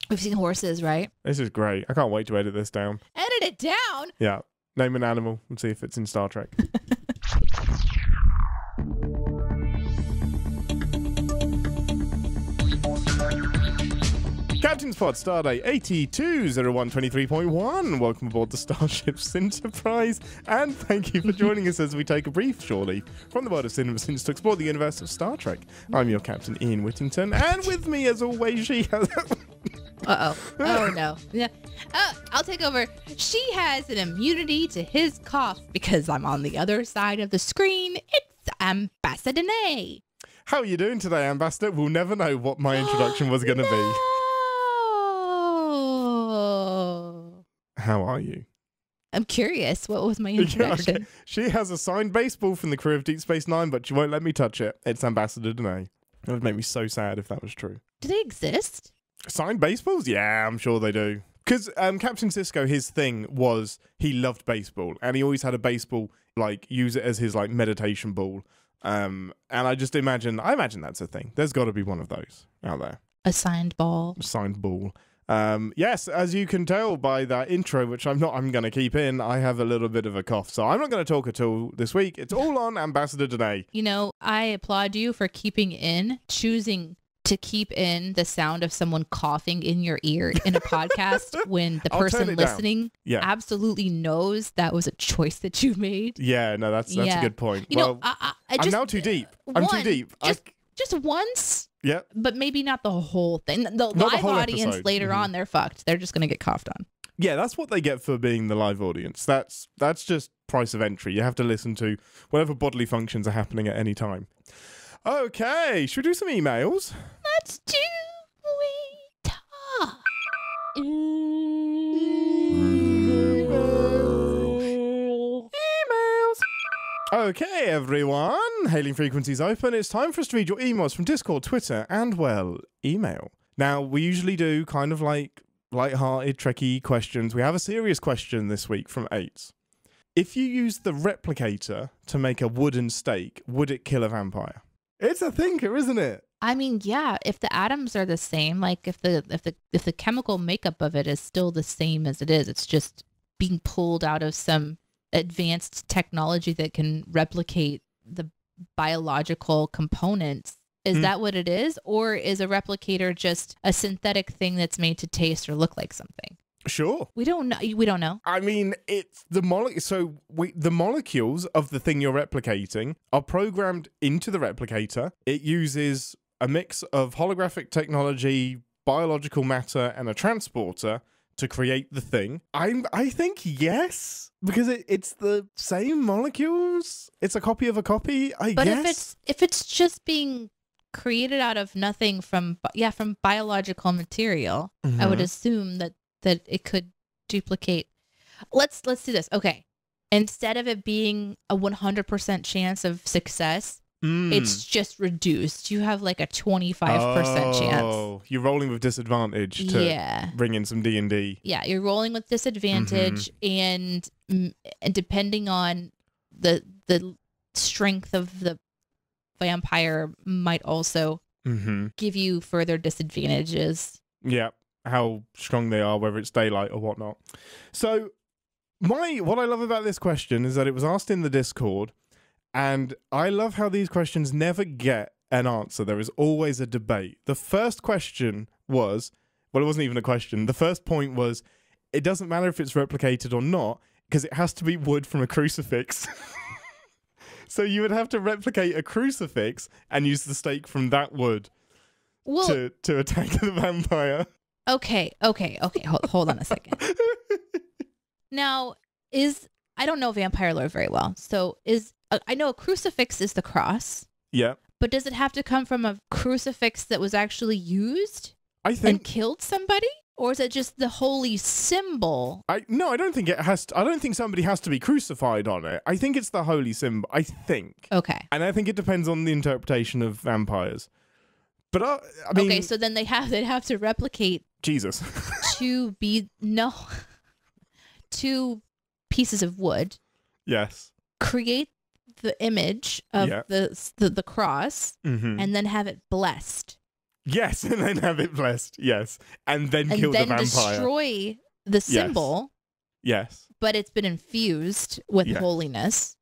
We've seen horses, right? This is great. I can't wait to edit this down. Edit it down? Yeah. Name an animal and see if it's in Star Trek. Captain's Pod, Stardate 820123.1. Welcome aboard the Starship Enterprise, and thank you for joining us as we take a brief, surely, from the world of CinemaSins to explore the universe of Star Trek. I'm your Captain, Ian Whittington, and with me, as always, she has... Uh-oh. Oh, no. Yeah. I'll take over. She has an immunity to his cough because I'm on the other side of the screen. It's Ambassador Deneé. How are you doing today, Ambassador? We'll never know what my introduction was going to be. How are you? I'm curious. What was my introduction? Okay. She has a signed baseball from the crew of Deep Space Nine, but she won't let me touch it. It's Ambassador Deneé. It would make me so sad if that was true. Do they exist? Signed baseballs? Yeah, I'm sure they do. Because Captain Sisko, his thing was he loved baseball, and he always had a baseball, like, use it as his, like, meditation ball. And I imagine that's a thing. There's got to be one of those out there. A signed ball. Signed ball. Yes, as you can tell by that intro, which I'm going to keep in, I have a little bit of a cough, so I'm not going to talk at all this week. It's all on Ambassador Deneé. You know, I applaud you for choosing to keep in the sound of someone coughing in your ear in a podcast when the person listening absolutely knows that was a choice that you made. Yeah, no, that's a good point. You know, I'm now too deep. I'm too deep. Just once. Yeah. But maybe not the whole thing. The live audience episode. Later on, they're fucked. They're just going to get coughed on. Yeah, that's what they get for being the live audience. That's just price of entry. You have to listen to whatever bodily functions are happening at any time. Okay, should we do some emails? Let's do we talk. Emails. Okay, everyone. Hailing frequencies open. It's time for us to read your emails from Discord, Twitter, and, well, email. Now, we usually do kind of like light-hearted, tricky questions. We have a serious question this week from Eights. If you use the replicator to make a wooden stake, would it kill a vampire? It's a thinker, isn't it? I mean, yeah, if the atoms are the same, like if the chemical makeup of it is still the same as it is, it's just being pulled out of some advanced technology that can replicate the biological components. Is that what it is? Or is a replicator just a synthetic thing that's made to taste or look like something? Sure. We don't know. We don't know. I mean, it's the the molecules of the thing you're replicating are programmed into the replicator. It uses a mix of holographic technology, biological matter, and a transporter to create the thing. I think yes, because it's the same molecules. It's a copy of a copy, I guess. But if it's just being created out of nothing from biological material, I would assume that it could duplicate. Let's do this. Okay. Instead of it being a 100% chance of success, it's just reduced. You have like a 25% chance. Oh, you're rolling with disadvantage to bring in some D&D. Yeah, you're rolling with disadvantage, and depending on the strength of the vampire might also give you further disadvantages. Yeah. How strong they are, whether it's daylight or whatnot. So what I love about this question is that it was asked in the Discord, and I love how these questions never get an answer. There is always a debate. The first question was, well, it wasn't even a question. The first point was, it doesn't matter if it's replicated or not, because it has to be wood from a crucifix. So you would have to replicate a crucifix and use the stake from that wood to attack the vampire. Okay. Hold on a second. Now, I don't know vampire lore very well. So I know a crucifix is the cross. Yeah. But does it have to come from a crucifix that was actually used and killed somebody? Or is it just the holy symbol? No, I don't think it has to. I don't think somebody has to be crucified on it. I think it's the holy symbol. I think. Okay. And I think it depends on the interpretation of vampires. But I mean, okay, so then they'd have to replicate Jesus two pieces of wood. Yes. Create the image of the cross, and then have it blessed. Yes, and then have it blessed. Yes. And then kill the vampire. Destroy the symbol. Yes. But it's been infused with holiness.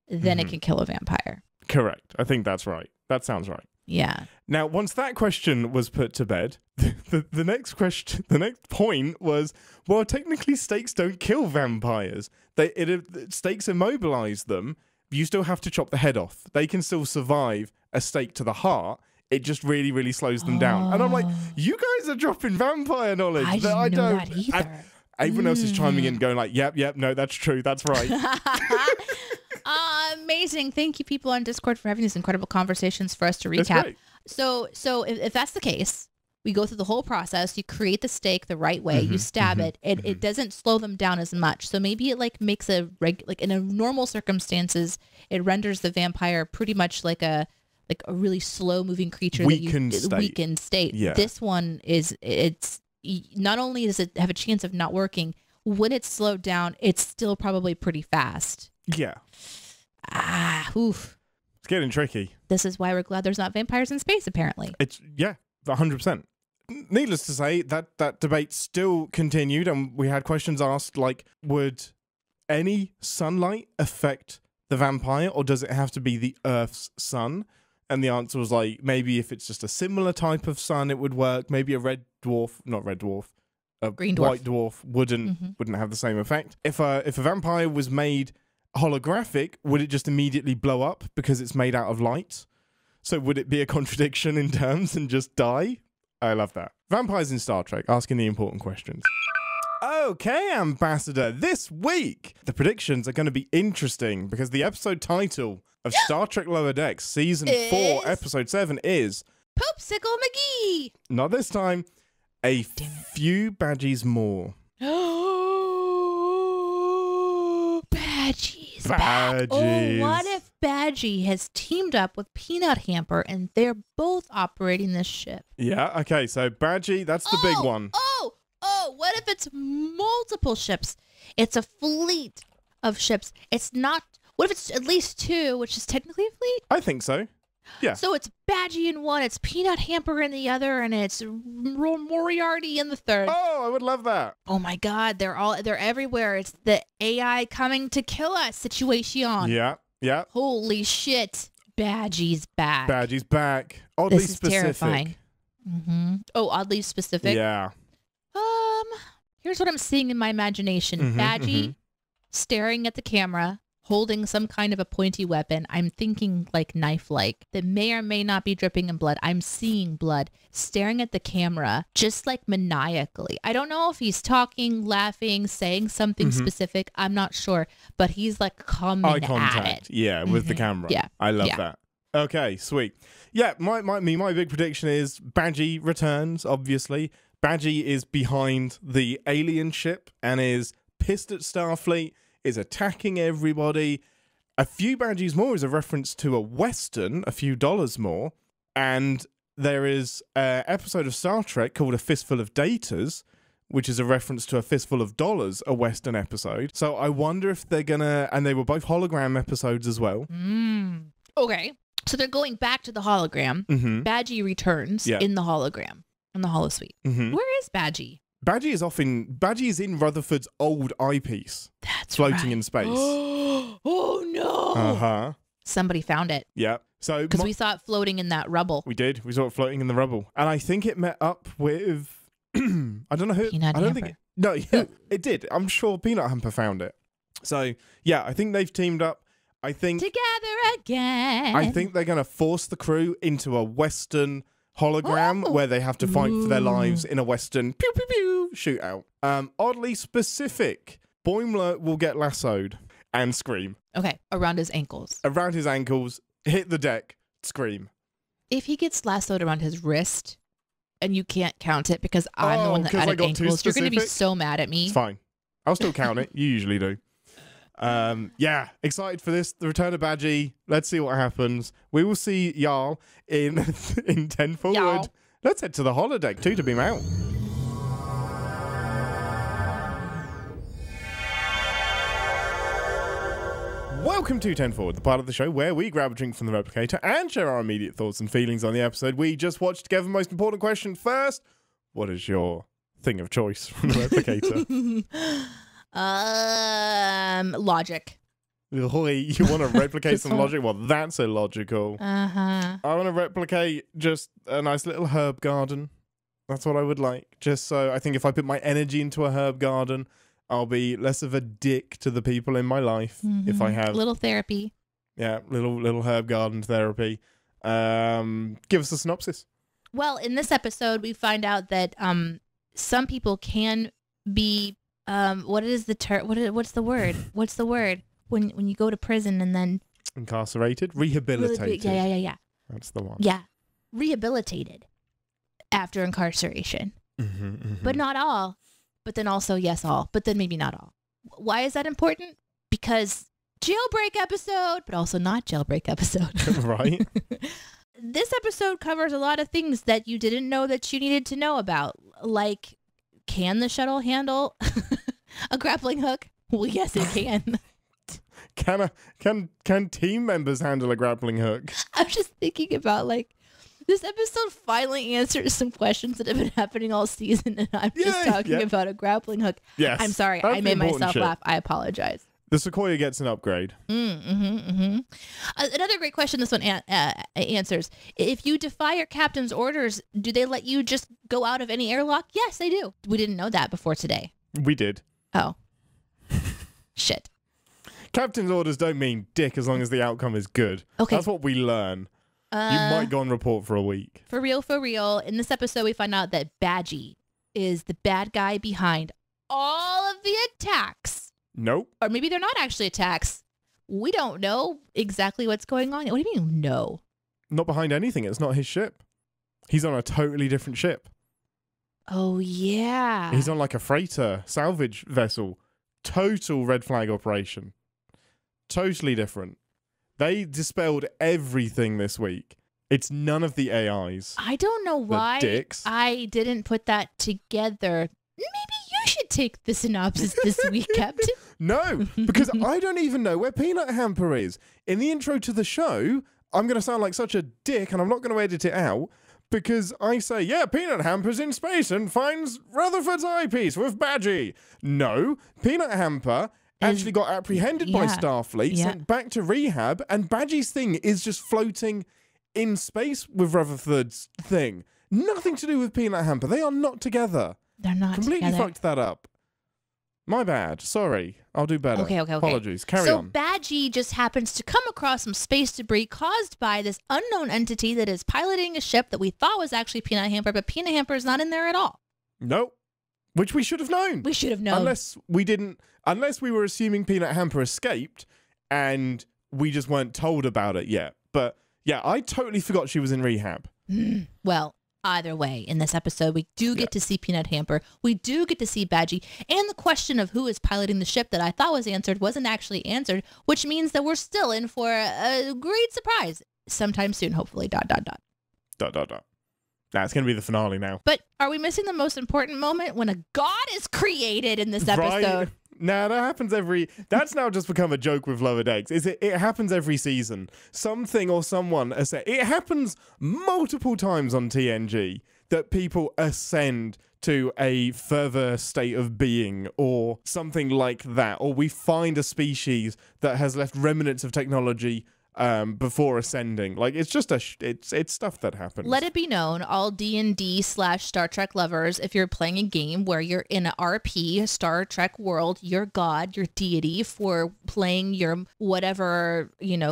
Then it can kill a vampire. Correct. I think that's right. That sounds right. Yeah. Now, once that question was put to bed, the next question, the next point was, well, technically stakes don't kill vampires. Stakes immobilize them. You still have to chop the head off. They can still survive a stake to the heart. It just really, really slows them down. And I'm like, you guys are dropping vampire knowledge. I didn't know that either. Everyone else is chiming in going like, yep, no, that's true. That's right. Amazing. Thank you, people on Discord, for having these incredible conversations for us to recap. So if that's the case, we go through the whole process. You create the stake the right way. You stab it. It doesn't slow them down as much. So maybe it like makes in a normal circumstances, it renders the vampire pretty much like a really slow moving creature, weakened state. Yeah. This one it's not only does it have a chance of not working, when it's slowed down, it's still probably pretty fast. Yeah. Oof. It's getting tricky. This is why we're glad there's not vampires in space, apparently. 100%. Needless to say, that debate still continued, and we had questions asked like, would any sunlight affect the vampire, or does it have to be the Earth's sun? And the answer was like, maybe if it's just a similar type of sun, it would work. Maybe a green dwarf, white dwarf wouldn't have the same effect. If a vampire was made holographic, would it just immediately blow up because it's made out of light? So would it be a contradiction in terms and just die? I love that. Vampires in Star Trek, asking the important questions. Okay, Ambassador, this week, the predictions are going to be interesting because the episode title of Star Trek Lower Decks Season 4, Episode 7 is Popsicle McGee! Not this time. A few badgies more. Badgeys back. Oh, what if Badgey has teamed up with Peanut Hamper and they're both operating this ship? Yeah, okay, so Badgey, that's the big one. What if it's multiple ships? It's a fleet of ships. It's not... What if it's at least two, which is technically a fleet? I think so. Yeah. So it's Badgey in one, it's Peanut Hamper in the other, and it's Moriarty in the third. Oh, I would love that. Oh my God, they're everywhere. It's the AI coming to kill us situation. Yeah. Holy shit. Badgey's back. Badgey's back. Oddly this is specific. Terrifying. Oh, oddly specific? Yeah. Here's what I'm seeing in my imagination. Badgey staring at the camera, holding some kind of a pointy weapon. I'm thinking like knife-like that may or may not be dripping in blood. I'm seeing blood, staring at the camera, just like maniacally. I don't know if he's talking, laughing, saying something specific. I'm not sure, but he's like coming Eye contact. at it. Yeah, with the camera. Yeah. I love that. Okay, sweet. Yeah, my big prediction is Badgey returns, obviously. Badgey is behind the alien ship and is pissed at Starfleet, is attacking everybody. A few Badgeys more is a reference to a Western, a few dollars more. And there is an episode of Star Trek called A Fistful of Datas, which is a reference to A Fistful of Dollars, a Western episode. So I wonder if they're gonna, and they were both hologram episodes as well. Okay. So they're going back to the hologram. Badgey returns in the hologram, in the holosuite. Where is Badgey? Badgey is in Rutherford's old eyepiece. That's floating in space. Oh no! Somebody found it. Yeah. So because we saw it floating in that rubble. We did. We saw it floating in the rubble, and I think it met up with I don't know who. Peanut I don't Hamper. think. No, yeah, it did. I'm sure Peanut Hamper found it. So yeah, I think they've teamed up. I think together again. I think they're gonna force the crew into a Western hologram where they have to fight for their lives in a Western pew pew pew shootout. Oddly specific. Boimler will get lassoed and scream. Okay, around his ankles. Around his ankles, hit the deck, scream. If he gets lassoed around his wrist and you can't count it because I'm the one that added ankles, you're going to be so mad at me. It's fine. I'll still count it. You usually do. Yeah, excited for this. The return of Badgey. Let's see what happens. We will see Jarl in 10 forward. Jarl. Let's head to the holodeck too to beam out. Welcome to 10 Forward, the part of the show where we grab a drink from the replicator and share our immediate thoughts and feelings on the episode we just watched together. Most important question first, what is your thing of choice from the replicator? Logic. You want to replicate some logic? Well, that's illogical. Uh-huh. I want to replicate just a nice little herb garden. That's what I would like. Just so I think if I put my energy into a herb garden, I'll be less of a dick to the people in my life. If I have little therapy. Yeah, little herb garden therapy. Give us a synopsis. Well, in this episode, we find out that some people can be what's the word when you go to prison and then incarcerated, rehabilitated. Yeah. That's the one. Yeah, rehabilitated after incarceration, but not all. But then also, yes, all. But then maybe not all. Why is that important? Because jailbreak episode, but also not jailbreak episode. Right. This episode covers a lot of things that you didn't know that you needed to know about. Like, can the shuttle handle a grappling hook? Well, yes, it can. Can team members handle a grappling hook? I'm just thinking about, like, this episode finally answers some questions that have been happening all season, and I'm just talking about a grappling hook. Yes. I'm sorry. I made myself laugh. I apologize. The Sequoia gets an upgrade. Another great question this one answers. If you defy your captain's orders, do they let you just go out of any airlock? Yes, they do. We didn't know that before today. We did. Oh. Shit. Captain's orders don't mean dick as long as the outcome is good. Okay. That's what we learn. You might go on report for a week. For real. In this episode, we find out that Badgey is the bad guy behind all of the attacks. Nope. Or maybe they're not actually attacks. We don't know exactly what's going on. What do you mean, no? Not behind anything. It's not his ship. He's on a totally different ship. Oh, yeah. He's on like a freighter salvage vessel. Total red flag operation. Totally different. They dispelled everything this week. It's none of the AIs. I don't know why I didn't put that together. Maybe you should take the synopsis this week, Captain. No, because I don't even know where Peanut Hamper is. In the intro to the show, I'm going to sound like such a dick, and I'm not going to edit it out, because I say, yeah, Peanut Hamper's in space and finds Rutherford's eyepiece with Badgey. No, Peanut Hamper actually got apprehended by Starfleet, sent back to rehab, and Badgey's thing is just floating in space with Rutherford's thing. Nothing to do with Peanut Hamper. They are not together. They're not completely together. Fucked that up. My bad. Sorry. I'll do better. Okay. Apologies. Carry on. So Badgey just happens to come across some space debris caused by this unknown entity that is piloting a ship that we thought was actually Peanut Hamper, but Peanut Hamper is not in there at all. Nope. Which we should have known. We should have known. Unless we were assuming Peanut Hamper escaped and we just weren't told about it yet. But yeah, I totally forgot she was in rehab. Well, either way, in this episode, we do get to see Peanut Hamper. We do get to see Badgey. And the question of who is piloting the ship that I thought was answered wasn't actually answered, which means that we're still in for a great surprise sometime soon, hopefully, ... That's going to be the finale now. But are we missing the most important moment when a god is created in this episode? Right? Nah, that happens that's now just become a joke with Lower Decks. It happens every season. Something or someone, it happens multiple times on TNG that people ascend to a further state of being or something like that. Or we find a species that has left remnants of technology before ascending. Like, it's just it's stuff that happens. Let it be known, all D&D/Star Trek lovers, if you're playing a game where you're in an RP Star Trek world, your god, your deity for playing your whatever,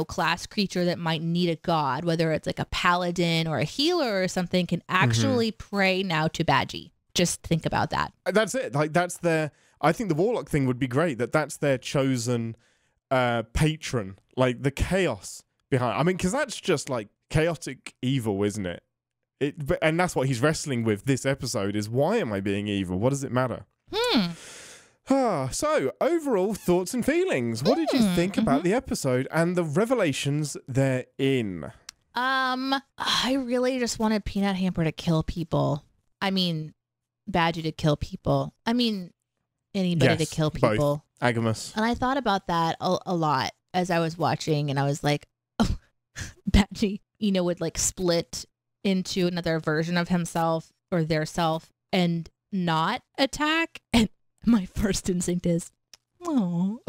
class creature that might need a god, whether it's like a paladin or a healer or something, can actually pray now to Badgey. Just think about that. That's it. Like, I think the Warlock thing would be great, that's their chosen patron, like the chaos behind. I mean, because that's just like chaotic evil, isn't it? And that's what he's wrestling with this episode is, why am I being evil? What does it matter? So, overall thoughts and feelings. What did you think about the episode and the revelations therein? I really just wanted Peanut Hamper to kill people. I mean, Badgey to kill people. I mean, anybody to kill people. Both. Agamus. And I thought about that a lot. as I was watching, and I was like, oh, Badgey, would like split into another version of himself or their self and not attack. And my first instinct is, oh.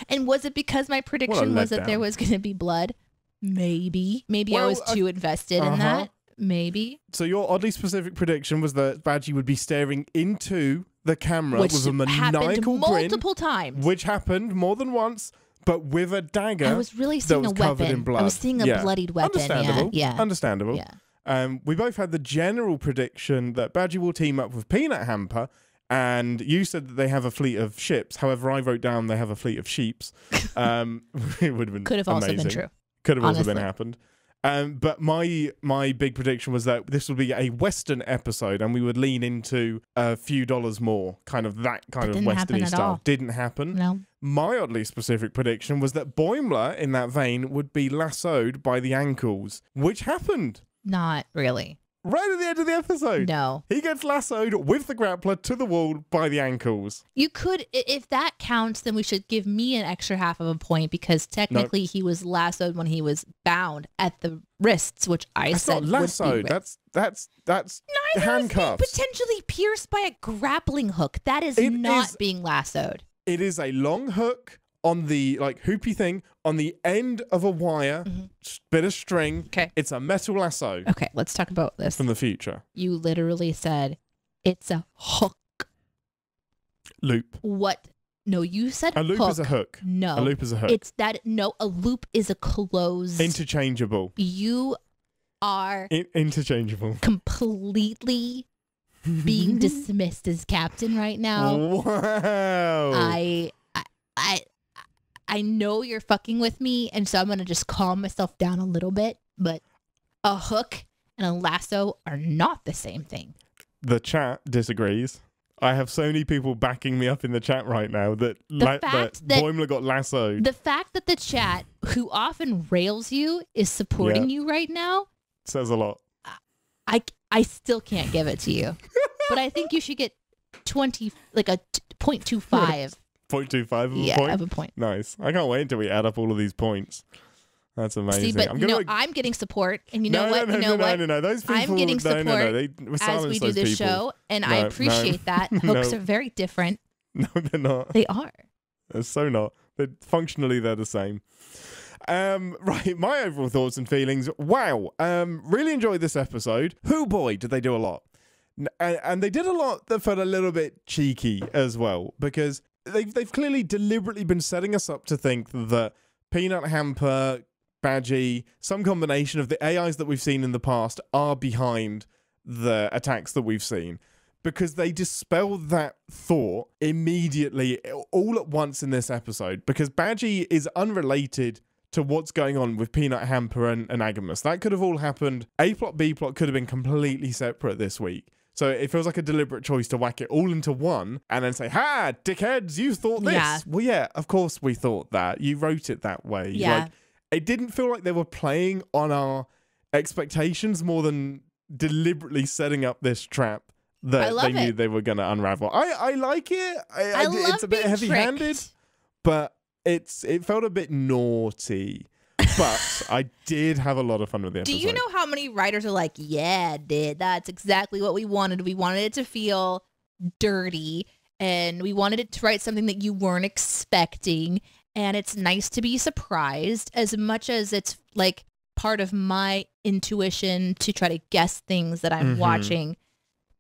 And was it because my prediction was that there was going to be blood? Maybe I was too invested in that. Maybe. So your oddly specific prediction was that Badgey would be staring into the camera with a maniacal grin, multiple times, which happened more than once, but with a dagger. I was really seeing a weapon. In blood. I was seeing a bloodied weapon. Understandable. Yeah. Understandable. Yeah. We both had the general prediction that Badgey will team up with Peanut Hamper, and you said that they have a fleet of ships. However, I wrote down they have a fleet of sheeps. It would have been could have amazing. Also been true. Could have also been happened. But my big prediction was that this would be a Western episode, and we would lean into a few dollars more, kind of that kind of Western style. Didn't happen. No. My oddly specific prediction was that Boimler, in that vein, would be lassoed by the ankles, which happened. Not really. Right at the end of the episode. No. He gets lassoed with the grappler to the wall by the ankles. You could, if that counts, then we should give me an extra half of a point, because technically he was lassoed when he was bound at the wrists, which I said not lassoed. That's handcuffs. Potentially pierced by a grappling hook. That is not being lassoed. It is a long hook on the hoopy thing on the end of a wire, bit of string. Okay. It's a metal lasso. Okay, let's talk about this. From the future. You literally said it's a hook. Loop. What? No, you said a loop hook. is a hook. No. A loop is a hook. It's that. No, a loop is a closed. Interchangeable. You are interchangeable. Completely being dismissed as captain right now. Wow. I know you're fucking with me, and so I'm going to just calm myself down a little bit, but a hook and a lasso are not the same thing. The chat disagrees. I have so many people backing me up in the chat right now that Boimler got lassoed. The fact that the chat, who often rails you, is supporting you right now says a lot. I still can't give it to you, but I think you should get 20, like a 0.25. 0.25 of a point? Of a point. Nice. I can't wait until we add up all of these points. That's amazing. See, but I'm getting support, and you know what? No. Those people, I'm getting support as we do this show, and I appreciate that. Hooks are very different. No, they're not. They are. They're so not. Functionally, they're the same. Right, my overall thoughts and feelings. Wow. Really enjoyed this episode. Oh boy, did they do a lot. And they did a lot that felt a little bit cheeky as well, because they've clearly deliberately been setting us up to think that Peanut Hamper, Badgey, some combination of the AIs that we've seen in the past are behind the attacks that we've seen, because they dispelled that thought immediately, all at once in this episode, because Badgey is unrelated to what's going on with Peanut Hamper and Agamus. That could have all happened. A plot, B plot could have been completely separate this week. So it feels like a deliberate choice to whack it all into one and then say, ha, dickheads, you thought this. Yeah. Well, yeah, of course we thought that. You wrote it that way. Yeah. It didn't feel like they were playing on our expectations more than deliberately setting up this trap that they knew they were going to unravel. I like it. It's a bit heavy-handed, but it felt a bit naughty. But I did have a lot of fun with the episode. Do you know how many writers are like, yeah, that's exactly what we wanted. We wanted it to feel dirty, and we wanted it to write something that you weren't expecting. And it's nice to be surprised, as much as it's like part of my intuition to try to guess things that I'm watching.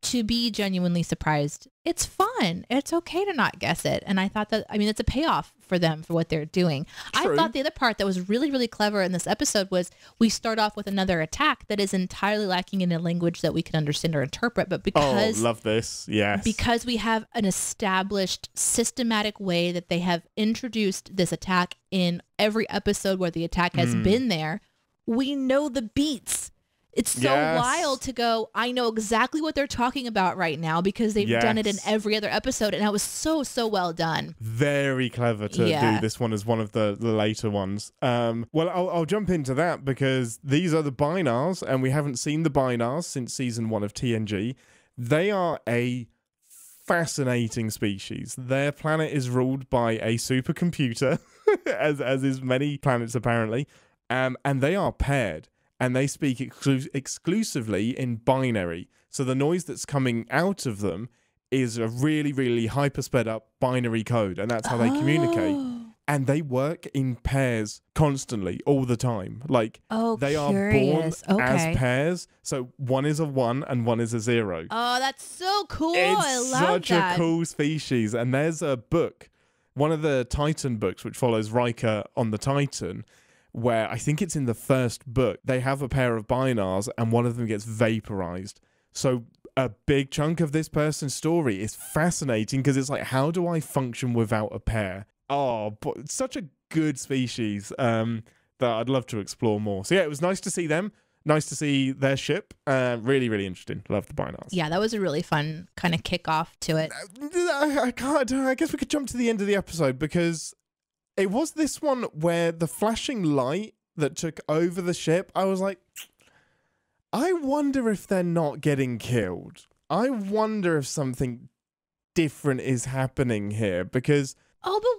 To be genuinely surprised, it's fun. It's okay to not guess it. And I thought that, it's a payoff for them for what they're doing. True. I thought the other part that was really, really clever in this episode was we start off with another attack that is entirely lacking in a language that we can understand or interpret. But because... Oh, love this. Yes. Because we have an established systematic way that they have introduced this attack in every episode where the attack has been there, we know the beats. It's so wild to go, I know exactly what they're talking about right now, because they've done it in every other episode, and that was so, so well done. Very clever to do this one as one of the later ones. Well, I'll jump into that, because these are the Binars, and we haven't seen the Binars since season 1 of TNG. They are a fascinating species. Their planet is ruled by a supercomputer, as is many planets apparently, and they are paired, and they speak exclusively in binary. So the noise that's coming out of them is a really, really hyper sped up binary code, and that's how they communicate. And they work in pairs constantly, all the time. Like, they are born as pairs. So one is a 1 and one is a 0. Oh, that's so cool. It's I love such that. a cool species. And there's a book, one of the Titan books, which follows Riker on the Titan, where I think it's in the first book, they have a pair of binars and one of them gets vaporized. So a big chunk of this person's story is fascinating because it's like, how do I function without a pair? Oh, but it's such a good species that I'd love to explore more. So yeah, it was nice to see them. Nice to see their ship. Really, really interesting. Love the binars. Yeah, that was a really fun kind of kickoff to it. I guess we could jump to the end of the episode because it was this one where the flashing light that took over the ship, I was like, I wonder if they're not getting killed. I wonder if something different is happening here because... Oh, but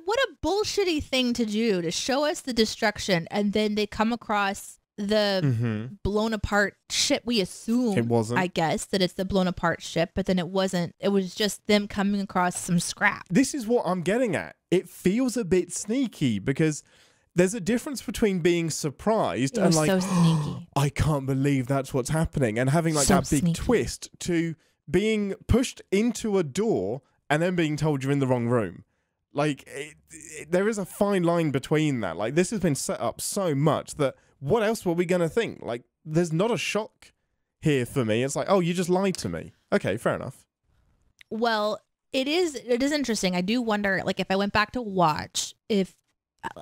what a bullshitty thing to do, to show us the destruction and then they come across the blown apart ship. We assume, it wasn't. I guess, that it's the blown apart ship, but then it wasn't. It was just them coming across some scrap. This is what I'm getting at. It feels a bit sneaky because... there's a difference between being surprised and like, so sneaky. I can't believe that's what's happening, and having like So that big sneaky. twist to being pushed into a door and then being told you're in the wrong room. Like, there is a fine line between that. Like, this has been set up so much that what else were we going to think? Like, there's not a shock here for me. It's like, oh, you just lied to me. Okay, fair enough. Well, it is interesting. I do wonder, like, if I went back to watch, if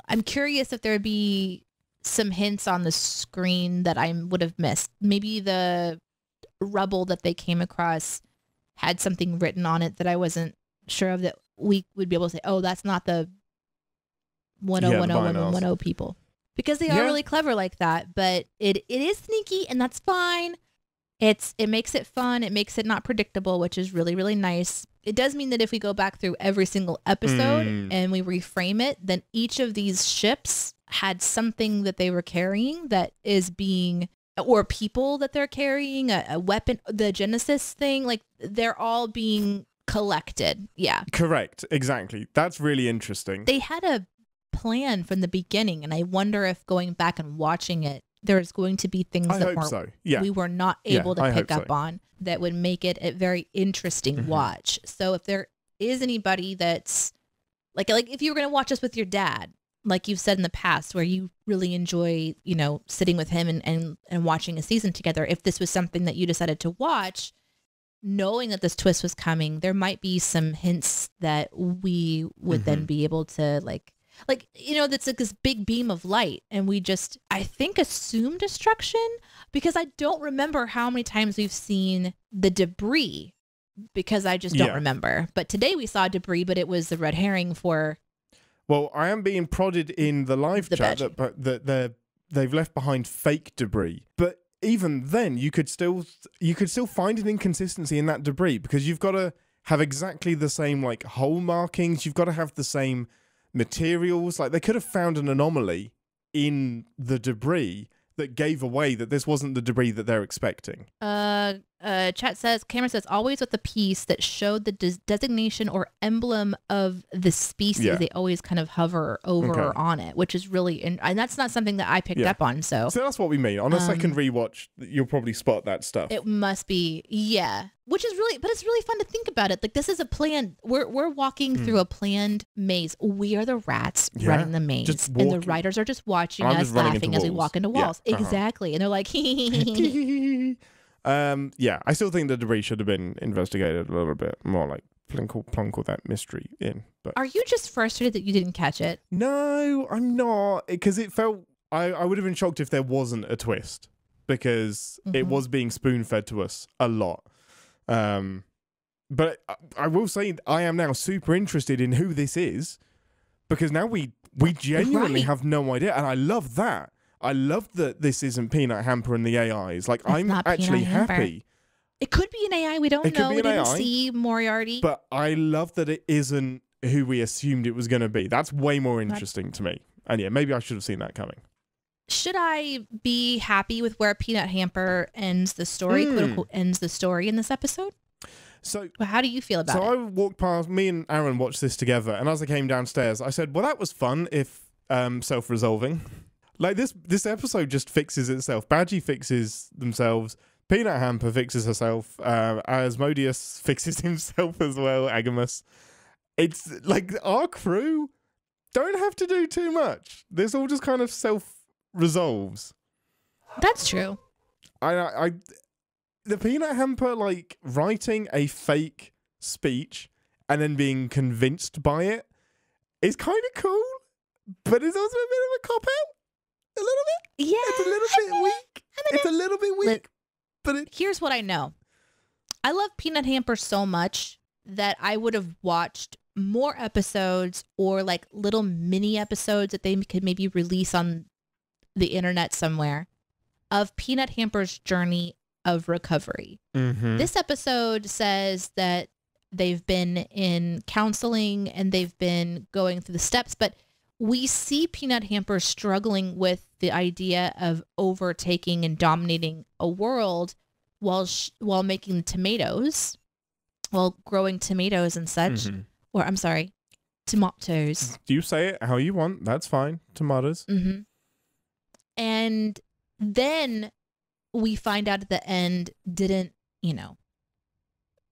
I'm curious if there would be some hints on the screen that I would have missed. Maybe the rubble that they came across had something written on it that I wasn't sure of, that we would be able to say, oh, that's not the 1010 people. Because they are really clever like that. But it is sneaky, and that's fine. It makes it fun. It makes it not predictable, which is really, really nice. It does mean that if we go back through every single episode and we reframe it, then each of these ships had something that they were carrying that is being, or people that they're carrying, a weapon, the Genesis thing, like they're all being collected. Yeah. Correct. Exactly. That's really interesting. They had a plan from the beginning, and I wonder if going back and watching it, there's going to be things we were not able to pick up on that would make it a very interesting watch. So if there is anybody that's like if you were going to watch this with your dad, like you've said in the past, where you really enjoy, you know, sitting with him and watching a season together, if this was something that you decided to watch, knowing that this twist was coming, there might be some hints that we would then be able to like, you know, that's like this big beam of light, and we just, I think, assume destruction, because I don't remember how many times we've seen the debris, because I just don't remember. But today we saw debris, but it was the red herring for... Well, I am being prodded in the live chat that they've left behind fake debris. But even then, you could still find an inconsistency in that debris, because you've got to have exactly the same like hole markings. You've got to have the same materials. Like, they could have found an anomaly in the debris that gave away that this wasn't the debris that they're expecting. Chat says, Cameron says, always with the piece that showed the designation or emblem of the species. They always kind of hover over or on it, which is really, and that's not something that I picked up on. So that's what we mean. On a second rewatch, you'll probably spot that stuff. It must be, which is really, but it's really fun to think about it. Like, this is a plan. We're walking through a planned maze. We are the rats running the maze, and the writers are just watching us laughing as we walk into walls. Exactly. And they're like, I still think the debris should have been investigated a little bit more, like plunkle that mystery in. But are you just frustrated that you didn't catch it? No, I'm not, because it felt, I would have been shocked if there wasn't a twist, because it was being spoon-fed to us a lot. But I will say I am now super interested in who this is, because now we genuinely have no idea, and I love that. I love that this isn't Peanut Hamper and the AIs. Like, I'm actually happy. It could be an AI. We don't know. We didn't see Moriarty. But I love that it isn't who we assumed it was going to be. That's way more interesting to me. And yeah, maybe I should have seen that coming. Should I be happy with where Peanut Hamper ends the story, quote unquote, ends the story in this episode? So how do you feel about it? So I walked past, me and Aaron watched this together, and as I came downstairs, I said, well, that was fun if self-resolving. Like this episode just fixes itself. Badgie fixes themselves. Peanut Hamper fixes herself. Asmodeus fixes himself as well. Agamus. It's like our crew don't have to do too much. This all just kind of self-resolves. That's true. The Peanut Hamper, like, writing a fake speech and then being convinced by it is kind of cool, but it's also a bit of a cop-out. A little bit. Yeah. It's a little bit weak. It's a little bit weak. But here's what I know. I love Peanut Hamper so much that I would have watched more episodes or like little mini episodes that they could maybe release on the internet somewhere of Peanut Hamper's journey of recovery. Mm-hmm. This episode says that they've been in counseling and they've been going through the steps, but we see Peanut Hamper struggling with the idea of overtaking and dominating a world while making tomatoes, while growing tomatoes and such. Mm-hmm. Or I'm sorry, tomatoes. You say it how you want. That's fine. Tomatoes. Mm-hmm. And then we find out at the end didn't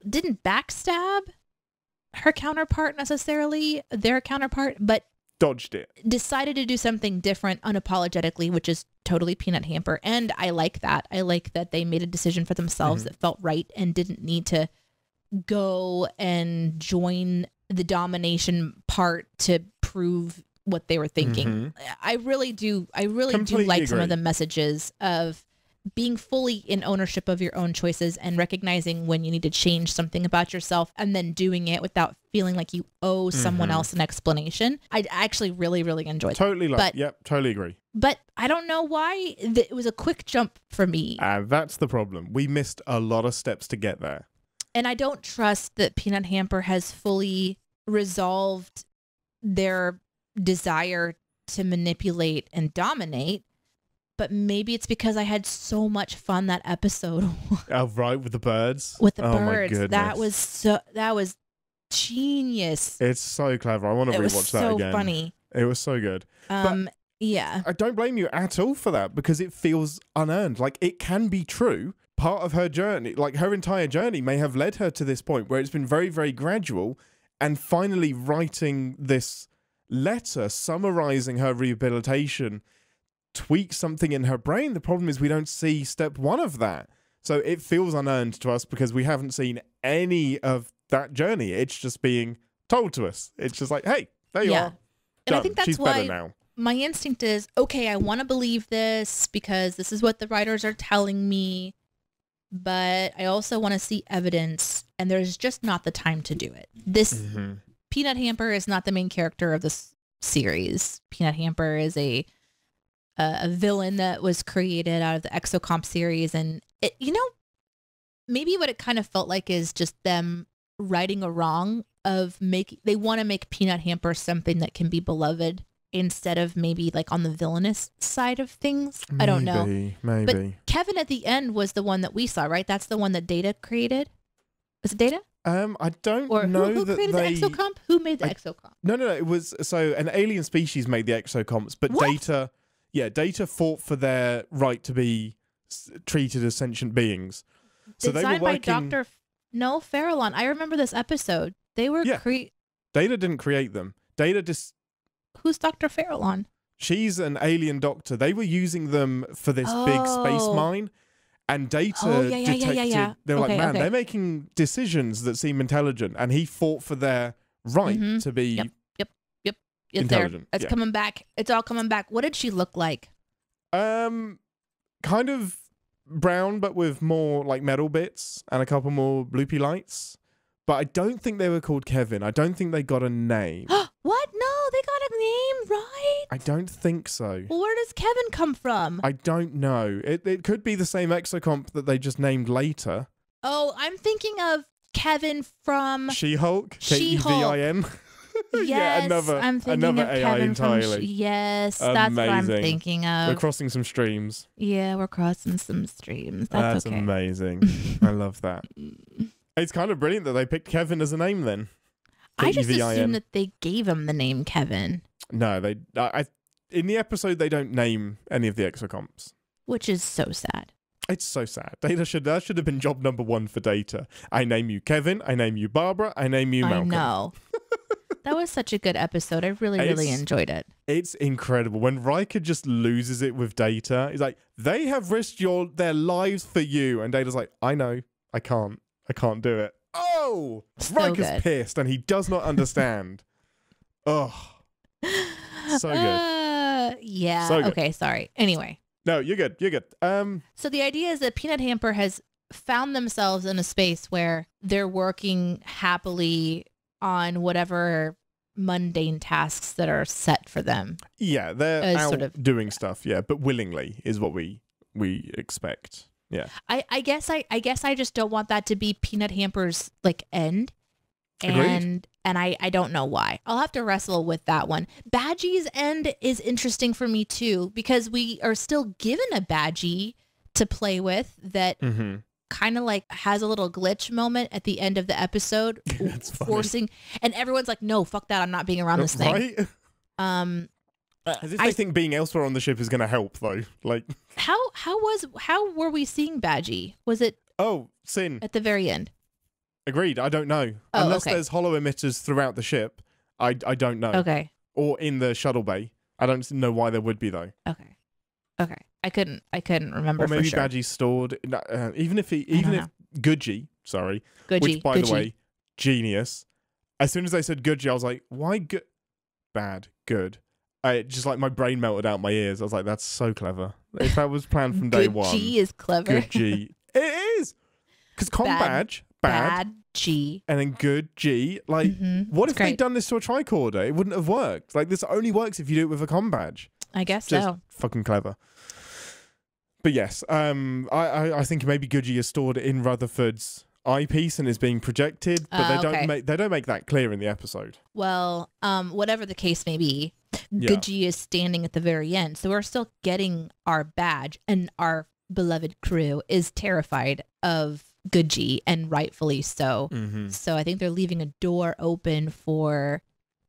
backstab her counterpart necessarily, their counterpart, but dodged it. Decided to do something different unapologetically, which is totally Peanut Hamper. And I like that. I like that they made a decision for themselves that felt right and didn't need to go and join the domination part to prove what they were thinking. I really do Completely like agree. some of the messages of being fully in ownership of your own choices and recognizing when you need to change something about yourself and then doing it without feeling like you owe someone else an explanation. I actually really, really enjoyed that. Yep, totally agree. But I don't know why it was a quick jump for me. That's the problem. We missed a lot of steps to get there. And I don't trust that Peanut Hamper has fully resolved their desire to manipulate and dominate. But maybe it's because I had so much fun that episode. Oh, right, with the birds? With the birds. My goodness. That was genius. It's so clever. I want to rewatch that again. It was so funny. It was so good. Yeah. I don't blame you at all for that because it feels unearned. Like, it can be true. Part of her journey, like her entire journey may have led her to this point where it's been very, very gradual, and finally writing this letter summarizing her rehabilitation tweak something in her brain. The problem is we don't see step one of that. So it feels unearned to us because we haven't seen any of that journey. It's just being told to us. It's just like, hey, there you are. And I think that's She's why better now. My instinct is, okay, I want to believe this because this is what the writers are telling me, but I also want to see evidence, and there's just not the time to do it. This Peanut Hamper is not the main character of this series. Peanut Hamper is a villain that was created out of the Exocomp series, and it, maybe what it kind of felt like is just them righting a wrong of they want to make Peanut Hamper something that can be beloved instead of maybe like on the villainous side of things. I don't know. Maybe. But Kevin at the end was the one that we saw, right? That's the one that Data created. Was it Data? I don't or know who that created the Exocomp? Who made the Exocomp? No. It was an alien species made the Exocomps, but what? Data fought for their right to be treated as sentient beings. So Designed they were working by Dr. Farallon. I remember this episode. They were Data didn't create them. Data just. Who's Dr. Farallon? She's an alien doctor. They were using them for this big space mine, and Data detected. They were they're making decisions that seem intelligent, and he fought for their right to be. Yep. Intelligent. It's coming back. It's all coming back. What did she look like? Kind of brown, but with more like metal bits and a couple more bloopy lights. But I don't think they were called Kevin. I don't think they got a name. What? No, they got a name, right? I don't think so. Well, where does Kevin come from? I don't know. It could be the same Exocomp that they just named later. Oh, I'm thinking of Kevin from She-Hulk? She-Hulk. Kevin? Yes, I'm thinking another of AI Kevin entirely. from yes, that's what I'm Amazing. thinking of. We're crossing some streams. Yeah, we're crossing some streams. That's okay. Amazing. I love that. It's kind of brilliant that they picked Kevin as a name then. I just K-E-V-I-N. assumed that they gave him the name Kevin, No, in the episode they don't name any of the exocomps. which is so sad. It's so sad. That should have been job number 1 for Data. I name you Kevin. I name you Barbara. I name you Malcolm. I know. That was such a good episode. I really enjoyed it. It's incredible when Riker just loses it with Data. He's like, they have risked their lives for you, and Data's like, I know, I can't do it. Oh, So Riker's good. pissed, and he does not understand. Oh, so good. Yeah. So good. Okay. Sorry. Anyway. No, you're good. You're good. So the idea is that Peanut Hamper has found themselves in a space where they're working happily on whatever mundane tasks that are set for them. Yeah, they're As out sort of- doing stuff. Yeah, but willingly is what we expect. Yeah. I guess I just don't want that to be Peanut Hamper's like end. Agreed. And I don't know why. I'll have to wrestle with that one. Badgeys' end is interesting for me too, because we are still given a Badgey to play with that Mm-hmm. kind of like has a little glitch moment at the end of the episode, That's funny. forcing, and everyone's like, no, fuck that. I'm not being around this thing. Right? As if they think being elsewhere on the ship is going to help, though. Like, how were we seeing Badgey? Was it oh, Sin. at the very end? Agreed. I don't know. Oh, Unless okay. there's holo emitters throughout the ship, I don't know. Okay. Or in the shuttle bay. I don't know why there would be though. Okay. I couldn't remember Or maybe for sure. Badgey's stored. Even if Goodgie, sorry, Goodgie, which by the Goodgie. way, genius. As soon as they said Goodgie, I was like, why good? Bad, good. Just like my brain melted out my ears. I was like, that's so clever. If that was planned from day one. Goodgie is clever. Goodgie. It is. Because badge, bad, G. and then good G. Like, what if they'd done this to a tricorder? It wouldn't have worked. Like, this only works if you do it with a com badge. I guess Just so. fucking clever. But yes, I think maybe Goodgie is stored in Rutherford's eyepiece and is being projected, but they don't make that clear in the episode. Well, whatever the case may be, Yeah. Goodgie is standing at the very end, so we're still getting our badge, and our beloved crew is terrified of Goodgie, and rightfully so. Mm-hmm. So I think they're leaving a door open for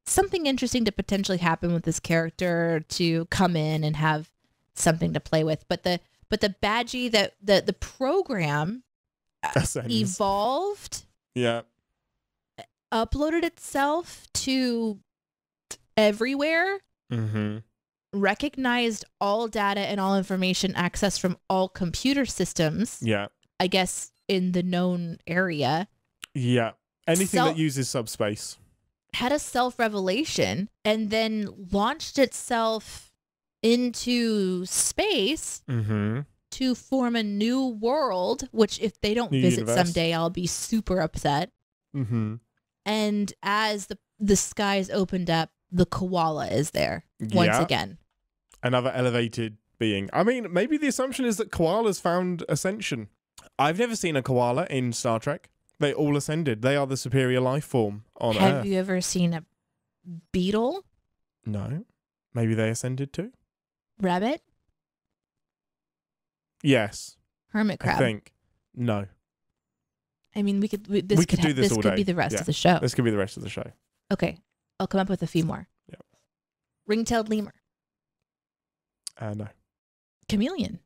something interesting to potentially happen with this character to come in and have something to play with. But the Badgey that the program evolved, Yeah. uploaded itself to everywhere, recognized all data and all information accessed from all computer systems. Yeah. I guess in the known area. Yeah. Anything that uses subspace. Had a self-revelation and then launched itself into space to form a new world, which if they don't visit someday, I'll be super upset. And as the skies opened up, the koala is there once again. Another elevated being. I mean, maybe the assumption is that koalas found ascension. I've never seen a koala in Star Trek. They all ascended. They are the superior life form on Earth. Have you ever seen a beetle? No. Maybe they ascended too? Rabbit? Yes. Hermit crab? I think. No. I mean, we could do this all day. could be the rest of the show. This could be the rest of the show. Okay. I'll come up with a few more. Yep. Ring-tailed lemur. No. Chameleon.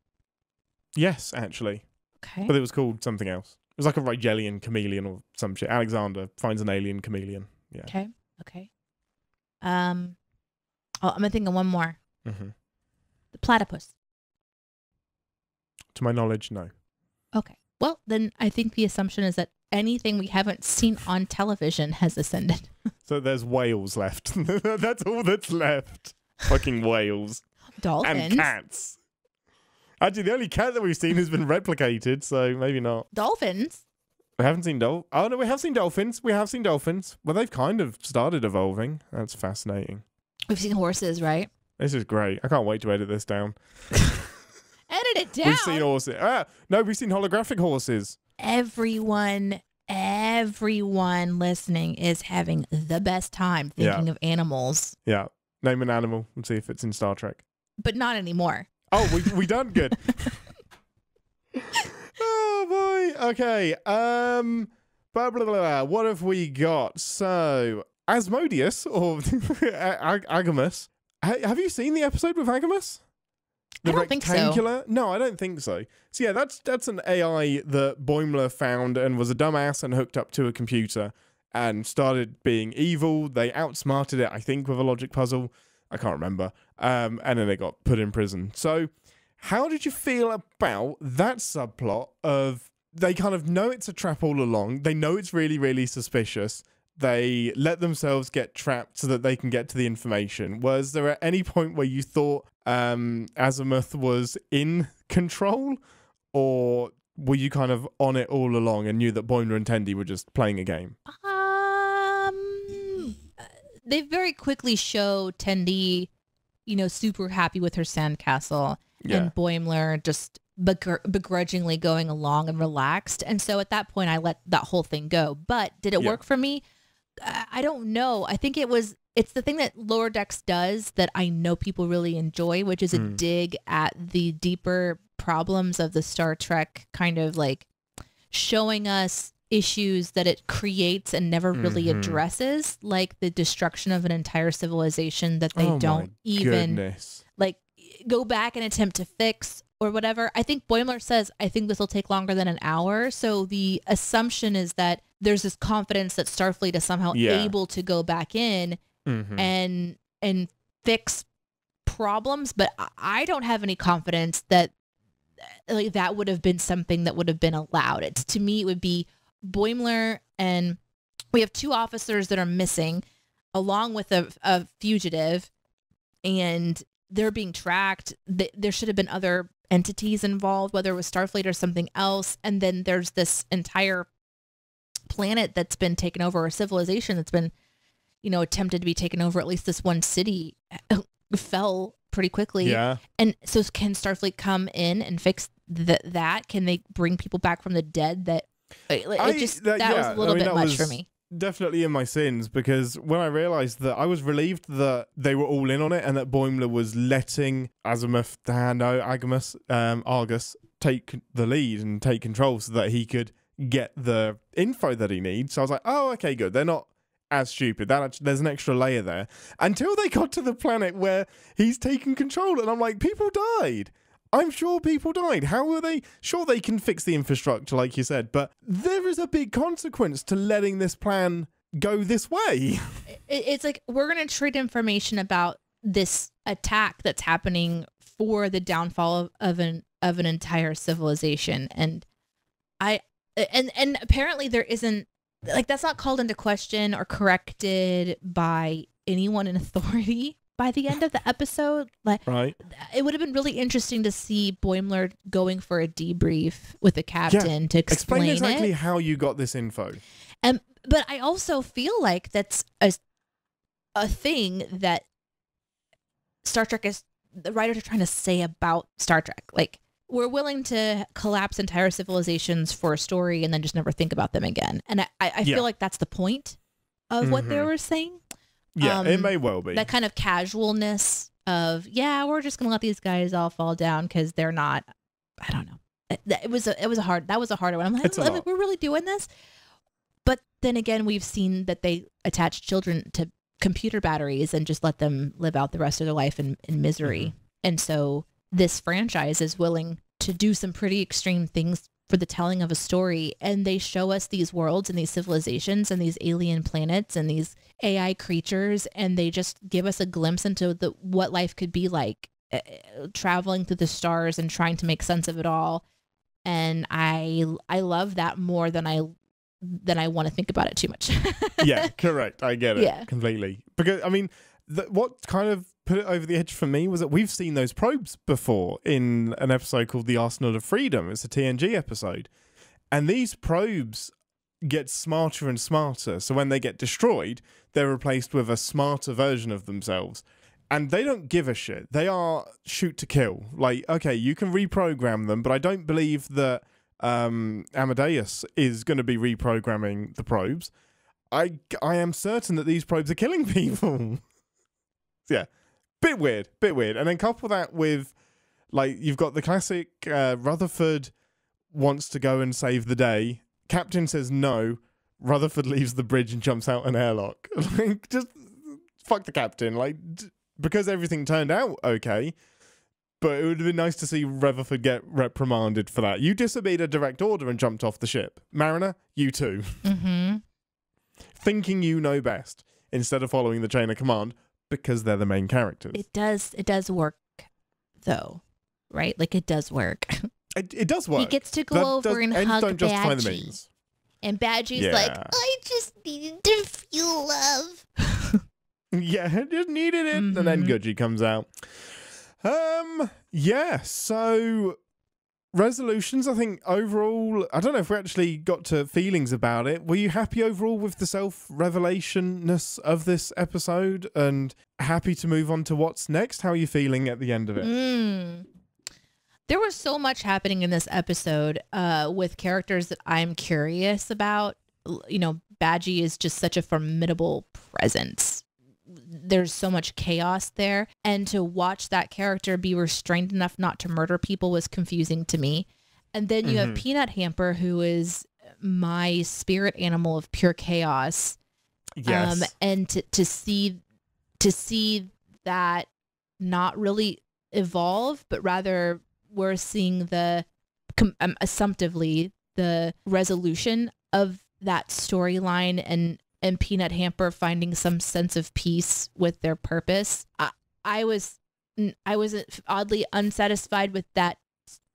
Yes, actually. Okay. But it was called something else. It was like a Rigelian chameleon or some shit. Alexander finds an alien chameleon. Yeah. Okay. I'm gonna think of one more. The platypus. To my knowledge, no. Okay. Well, then I think the assumption is that anything we haven't seen on television has ascended. So there's whales left. That's all that's left. Fucking whales. Dolphins. And cats. Actually, the only cat that we've seen has been replicated, so maybe not. Dolphins. We haven't seen dolphins. Oh, no, we have seen dolphins. Well, they've kind of started evolving. That's fascinating. We've seen horses, right? This is great. I can't wait to edit this down. Edit it down. We've seen horses. No, we've seen holographic horses. everyone listening is having the best time thinking of animals. Yeah. Name an animal and see if it's in Star Trek. But not anymore. Oh, we done good. Oh boy. Okay. Blah, blah, blah, blah. What have we got? So, Asmodeus or Agamus. Have you seen the episode with Agamus? I don't think so. No, I don't think so. So yeah, that's an AI that Boimler found and was a dumbass and hooked up to a computer and started being evil. They outsmarted it, I think, with a logic puzzle. I can't remember. And then it got put in prison. So how did you feel about that subplot of they kind of know it's a trap all along. They know it's really, really suspicious. They let themselves get trapped so that they can get to the information. Was there at any point where you thought Azimuth was in control, or were you kind of on it all along and knew that Boimler and Tendi were just playing a game? They very quickly show Tendi, super happy with her sandcastle, and Boimler just begrudgingly going along and relaxed. And so at that point, I let that whole thing go. But did it work for me? I don't know. I think it's the thing that Lower Decks does that I know people really enjoy, which is a dig at the deeper problems of the Star Trek, kind of like showing us issues that it creates and never really addresses, like the destruction of an entire civilization that they don't even like go back and attempt to fix or whatever. I think Boimler says, I think this will take longer than an hour. So the assumption is that there's this confidence that Starfleet is somehow able to go back in and fix problems. But I don't have any confidence that like that would have been something that would have been allowed. To me, it would be Boimler, and we have two officers that are missing along with a fugitive, and they're being tracked. There should have been other entities involved, whether it was Starfleet or something else. And then there's this entire planet that's been taken over, or civilization that's been, attempted to be taken over. At least this one city fell pretty quickly. Yeah. And so can Starfleet come in and fix that? Can they bring people back from the dead? That was a little bit much for me. Definitely in my sins, because when I realized that, I was relieved that they were all in on it and that Boimler was letting Argus take the lead and take control so that he could get the info that he needs. So I was like, oh, okay, good. They're not as stupid. There's an extra layer there. Until they got to the planet where he's taking control, and I'm like, people died. I'm sure people died. How are they? Sure, they can fix the infrastructure, like you said, but there is a big consequence to letting this plan go this way. It's like, we're going to trade information about this attack that's happening for the downfall of an entire civilization. And and apparently there isn't, like, that's not called into question or corrected by anyone in authority. By the end of the episode, right, it would have been really interesting to see Boimler going for a debrief with the captain to explain exactly how you got this info. But I also feel like that's a thing that Star Trek is, the writers are trying to say about Star Trek. Like, we're willing to collapse entire civilizations for a story and then just never think about them again. And I feel like that's the point of what they were saying. Yeah, it may well be. That kind of casualness of, we're just going to let these guys all fall down because they're not, I don't know. That was a harder one. I'm like, we're really doing this? But then again, we've seen that they attach children to computer batteries and just let them live out the rest of their life in misery. And so this franchise is willing to do some pretty extreme things for the telling of a story, and they show us these worlds and these civilizations and these alien planets and these AI creatures, and they just give us a glimpse into what life could be like, traveling through the stars and trying to make sense of it all. And I love that more than I want to think about it too much. Yeah, correct. I get it completely. Because I mean, what kind of put it over the edge for me was that we've seen those probes before in an episode called The Arsenal of Freedom. It's a TNG episode. And these probes get smarter and smarter. So when they get destroyed, they're replaced with a smarter version of themselves. And they don't give a shit. They are shoot to kill. Like, okay, you can reprogram them, but I don't believe that Amadeus is going to be reprogramming the probes, I am certain that these probes are killing people. Yeah, bit weird. And then couple that with, like, you've got the classic Rutherford wants to go and save the day. Captain says no. Rutherford leaves the bridge and jumps out an airlock. Like, just fuck the captain. Like, because everything turned out okay, but it would have been nice to see Rutherford get reprimanded for that. You disobeyed a direct order and jumped off the ship. Mariner, you too. Mm-hmm. Thinking you know best instead of following the chain of command because they're the main characters. It does work, though, right? Like, it does work. It does work. He gets to go over and hug don't justify the Badgey. means. And Badgey's like, I just needed to feel love. Yeah, I just needed it. And then Gudgy comes out. Yeah, so resolutions, I think overall, I don't know if we actually got to feelings about it. Were you happy overall with the self-revelation-ness of this episode and happy to move on to what's next? How are you feeling at the end of it? There was so much happening in this episode with characters that I'm curious about. You know, Badgey is just such a formidable presence. There's so much chaos there. And to watch that character be restrained enough not to murder people was confusing to me. And then you have Peanut Hamper, who is my spirit animal of pure chaos. Yes. And to see that not really evolve, but rather we're seeing the assumptively the resolution of that storyline and Peanut Hamper finding some sense of peace with their purpose. I was oddly unsatisfied with that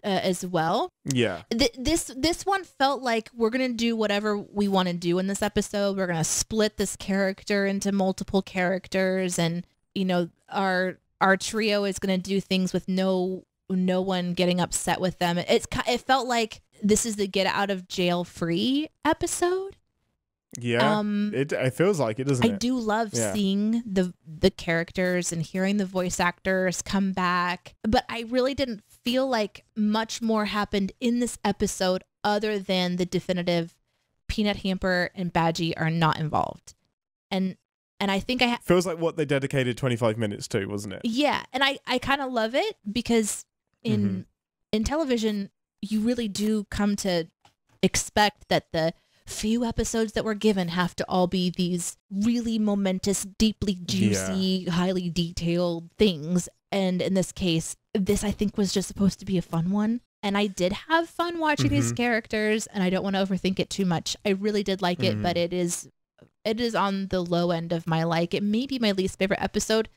as well. Yeah. This one felt like we're gonna do whatever we want to do in this episode. We're gonna split this character into multiple characters, and you know our trio is gonna do things with no one getting upset with them. It felt like this is the get out of jail free episode. Yeah, it feels like it, doesn't it? I do love seeing the characters and hearing the voice actors come back, but I really didn't feel like much more happened in this episode other than the definitive Peanut Hamper and Badgey are not involved. And I think feels like what they dedicated 25 minutes to, wasn't it? Yeah, and I kind of love it because in television you really do come to expect that the few episodes that we're given have to all be these really momentous, deeply juicy, highly detailed things. And in this case, this I think was just supposed to be a fun one. And I did have fun watching these characters, and I don't want to overthink it too much. I really did like it, but it is on the low end of my like. It may be my least favorite episode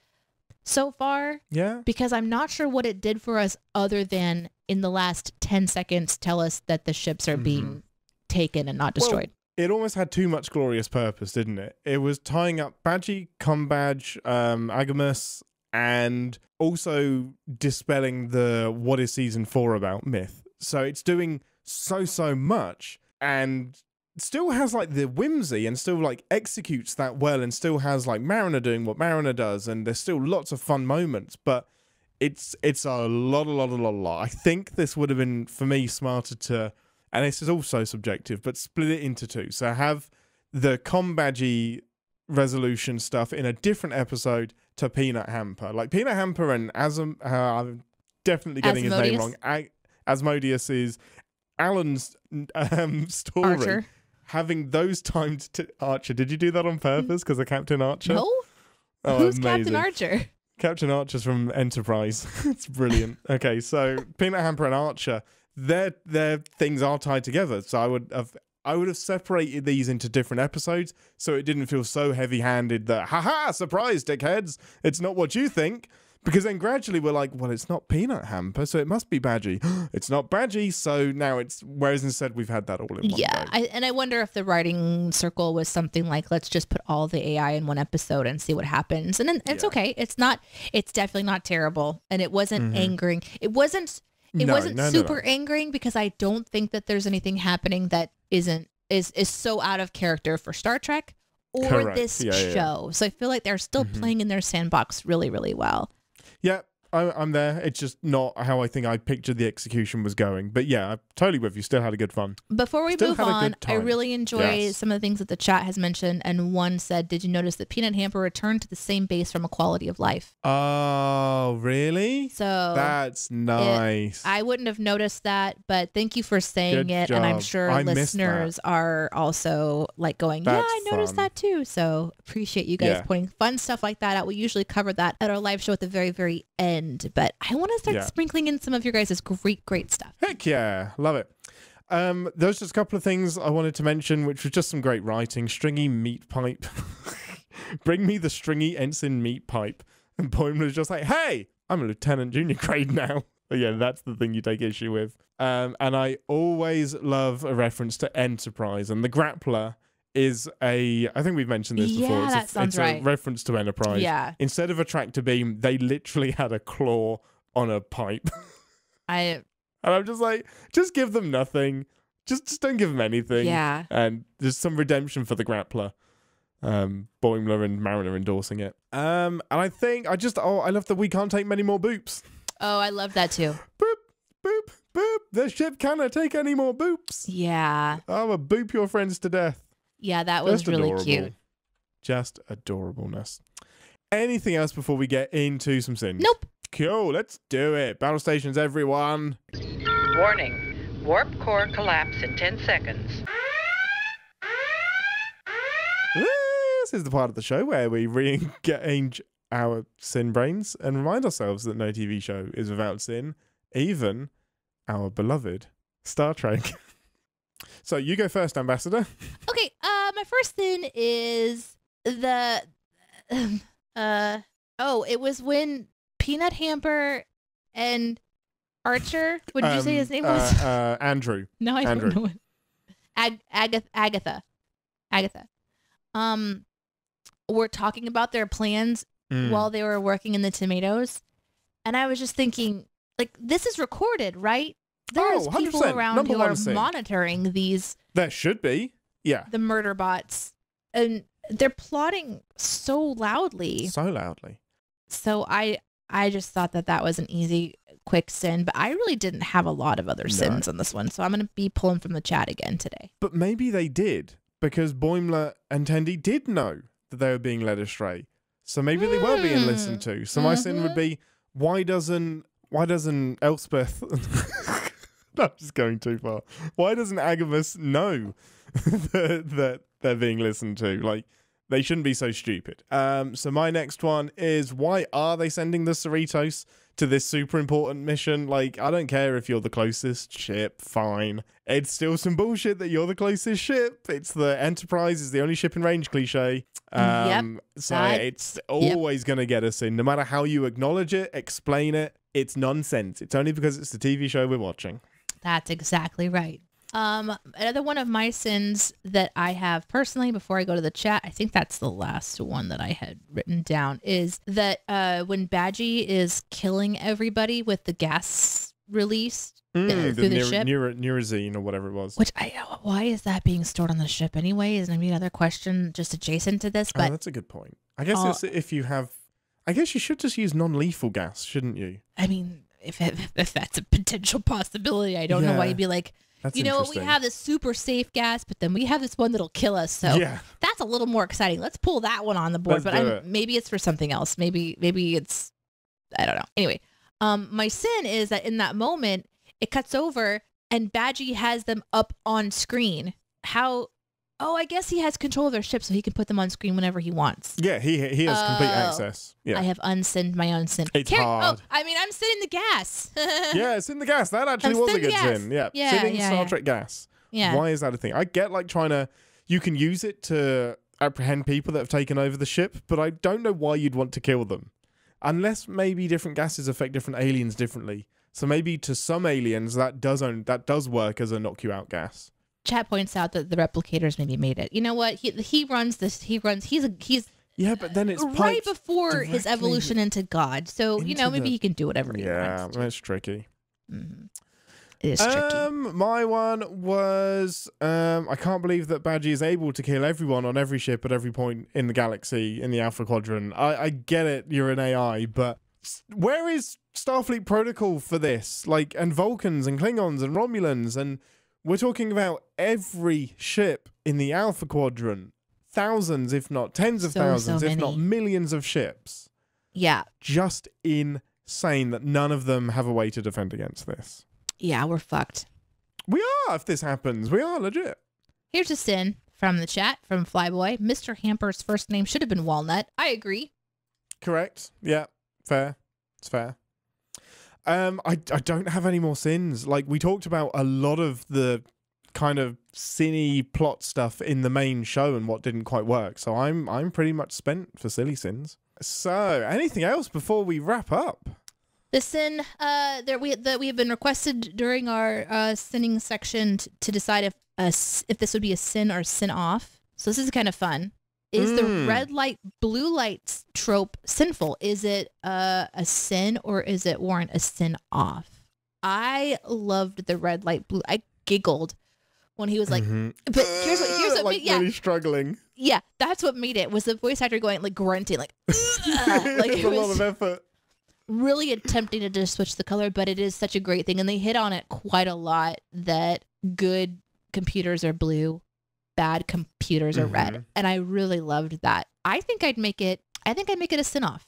so far. Yeah. Because I'm not sure what it did for us other than in the last 10 seconds tell us that the ships are being taken and not destroyed. Well, it almost had too much glorious purpose, didn't it? It was tying up Badgey, Combadge, Agamus, and also dispelling the what is season 4 about myth. So it's doing so much and still has like the whimsy and still like executes that well and still has like Mariner doing what Mariner does, and there's still lots of fun moments, but it's a lot. I think this would have been, for me, smarter to, and this is also subjective, but split it into two. So have the Combadgy resolution stuff in a different episode to Peanut Hamper. Like Peanut Hamper and I'm definitely getting his name wrong. Asmodeus is Alan's story. Archer. Having those times to Archer. Did you do that on purpose because of Captain Archer? No. Oh, who's amazing. Captain Archer? Captain Archer's from Enterprise. It's brilliant. Okay, so Peanut Hamper and Archer, their things are tied together. So I would have separated these into different episodes so it didn't feel so heavy-handed that, haha, surprise, dickheads, it's not what you think. Because then gradually we're like, well, it's not Peanut Hamper, so it must be Badgey. It's not Badgey, so now it's... Whereas instead we've had that all in one go. And I wonder if the writing circle was something like, let's just put all the AI in one episode and see what happens. And then it's okay. It's definitely not terrible. And it wasn't angering. It wasn't super angering because I don't think that there's anything happening that is so out of character for Star Trek or this show. So I feel like they're still playing in their sandbox really, really well. Yeah, I'm there. It's just not how I think I pictured the execution was going. But yeah, I'm totally with you. Still had a good fun. Before we move on, I really enjoy Yes. some of the things that the chat has mentioned. And one said, did you notice that Peanut Hamper returned to the same base from a quality of life? Oh, really? So That's nice. I wouldn't have noticed that, but thank you for saying Good it. And I'm job. sure I missed listeners are also like going, That's yeah, I noticed fun. that too. So appreciate you guys pointing fun stuff like that out. We usually cover that at our live show at the very, very end. But I want to start sprinkling in some of your guys' great stuff. Heck yeah. Love it. There's just a couple of things I wanted to mention, which was just some great writing. Stringy meat pipe. Bring me the stringy ensign meat pipe. And Boimler's just like, hey, I'm a lieutenant junior grade now. But yeah, that's the thing you take issue with. And I always love a reference to Enterprise. And the grappler is I think we've mentioned this before. Yeah, that sounds right. It's a reference to Enterprise. Yeah. Instead of a tractor beam, they literally had a claw on a pipe. And I'm just like, just give them nothing. Just don't give them anything. Yeah. And there's some redemption for the grappler. Boimler and Mariner endorsing it. And I think I love that we can't take many more boops. Oh, I love that too. Boop, boop, boop. The ship cannot take any more boops. Yeah. I will boop your friends to death. Yeah, that was really adorable. cute. Just adorableness. Anything else before we get into some sins? Nope. Cool, let's do it. Battle stations, everyone. Warning. Warp core collapse in 10 seconds. This is the part of the show where we re-engage our sin brains and remind ourselves that no TV show is without sin, even our beloved Star Trek. So you go first, Ambassador. Okay, my first sin is the it was when Peanut Hamper and Archer, what did you say his name was? Andrew. No, I Andrew. don't know it. Agatha. Were talking about their plans while they were working in the tomatoes. And I was just thinking, like, this is recorded, right? There's people 100%. around Number who one are sin. monitoring these, There should be. Yeah. the murder bots. And they're plotting so loudly. So loudly. So I just thought that was an easy, quick sin. But I really didn't have a lot of other sins on this one. So I'm going to be pulling from the chat again today. But maybe they did, because Boimler and Tendi did know that they were being led astray. So maybe they were being listened to. So my sin would be, why doesn't Elspeth... No, I'm just going too far. Why doesn't Agamus know that they're being listened to? Like, they shouldn't be so stupid. So my next one is, why are they sending the Cerritos to this super important mission? Like, I don't care if you're the closest ship, fine. It's still some bullshit that you're the closest ship. It's the Enterprise is the only ship in range cliche. So it's always going to get us in. No matter how you acknowledge it, explain it, it's nonsense. It's only because it's the TV show we're watching. That's exactly right. Another one of my sins that I have personally, before I go to the chat, I think that's the last one that I had written down, is that when Badgey is killing everybody with the gas released through the ship. Neurazine or whatever it was. Which, why is that being stored on the ship anyway? Is maybe another question just adjacent to this. But that's a good point. I guess it's if you have... I guess you should just use non-lethal gas, shouldn't you? I mean, if that's a potential possibility, I don't know why you'd be like... That's you know what? We have this super safe gas, but then we have this one that'll kill us. So that's a little more exciting. Let's pull that one on the board. Maybe it's for something else. Maybe it's, I don't know. Anyway, my sin is that in that moment, it cuts over and Badgey has them up on screen. I guess he has control of their ship, so he can put them on screen whenever he wants. Yeah, he has complete access. Yeah. I have unsinned my own sin. It's hard. Oh, I mean, I'm sinning the gas. Yeah, it's in the gas. That actually was a good sin. Yeah, sinning Star Trek gas. Yeah. Why is that a thing? I get like you can use it to apprehend people that have taken over the ship, but I don't know why you'd want to kill them. Unless maybe different gases affect different aliens differently. So maybe to some aliens that does work as a knock you out gas. Chat points out that the replicators maybe made it. You know what? He runs this. He's yeah, but then it's right before his evolution into God. So maybe he can do whatever he wants. Yeah, that's tricky. Mm-hmm. It is tricky. My one was I can't believe that Badgey is able to kill everyone on every ship at every point in the galaxy in the Alpha Quadrant. I get it, you're an AI, but where is Starfleet protocol for this, like, and Vulcans and Klingons and Romulans, and we're talking about every ship in the Alpha Quadrant. Thousands, if not tens of thousands, if not millions of ships. Yeah. Just insane that none of them have a way to defend against this. Yeah, we're fucked. We are, if this happens. We are legit. Here's a sin from the chat, from Flyboy. Mr. Hamper's first name should have been Walnut. I agree. Correct. Yeah. Fair. It's fair. I don't have any more sins. Like, we talked about a lot of the kind of sinny plot stuff in the main show and what didn't quite work. So I'm pretty much spent for silly sins. So, anything else before we wrap up? The sin that we have been requested during our sinning section to decide if this would be a sin or sin off. So this is kind of fun. Is the red light, blue light trope sinful? Is it a sin, or is it warrant a sin off? I loved the red light, blue. I giggled when he was like, but here's what like, yeah. really struggling. Yeah, that's what made it, was the voice actor going, like, grunting, like, like It's a lot of effort. Really attempting to just switch the color, but it is such a great thing. And they hit on it quite a lot, that good computers are blue, bad computers are red. And I really loved that. I think I'd make it a sin off.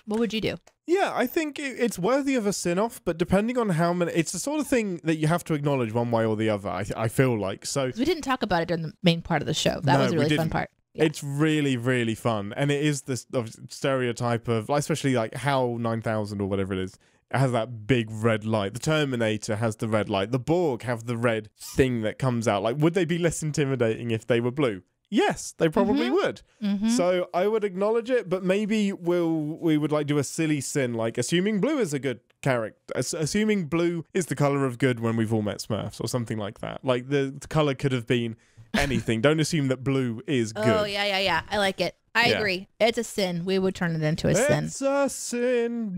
What would you do? Yeah, I think it's worthy of a sin-off, but depending on how many... It's the sort of thing that you have to acknowledge one way or the other, I feel like. So we didn't talk about it during the main part of the show. That was a really fun part. Yeah. It's really, really fun. And it is this stereotype of, like, especially like HAL 9000 or whatever it is. It has that big red light. The Terminator has the red light. The Borg have the red thing that comes out. Like, would they be less intimidating if they were blue? Yes, they probably would. So I would acknowledge it, but maybe we would like do a silly sin, like assuming blue is a good character, assuming blue is the color of good when we've all met Smurfs or something like that. Like the color could have been anything. Don't assume that blue is good. Oh, yeah. I like it. I agree. It's a sin. We would turn it into a sin. It's a sin.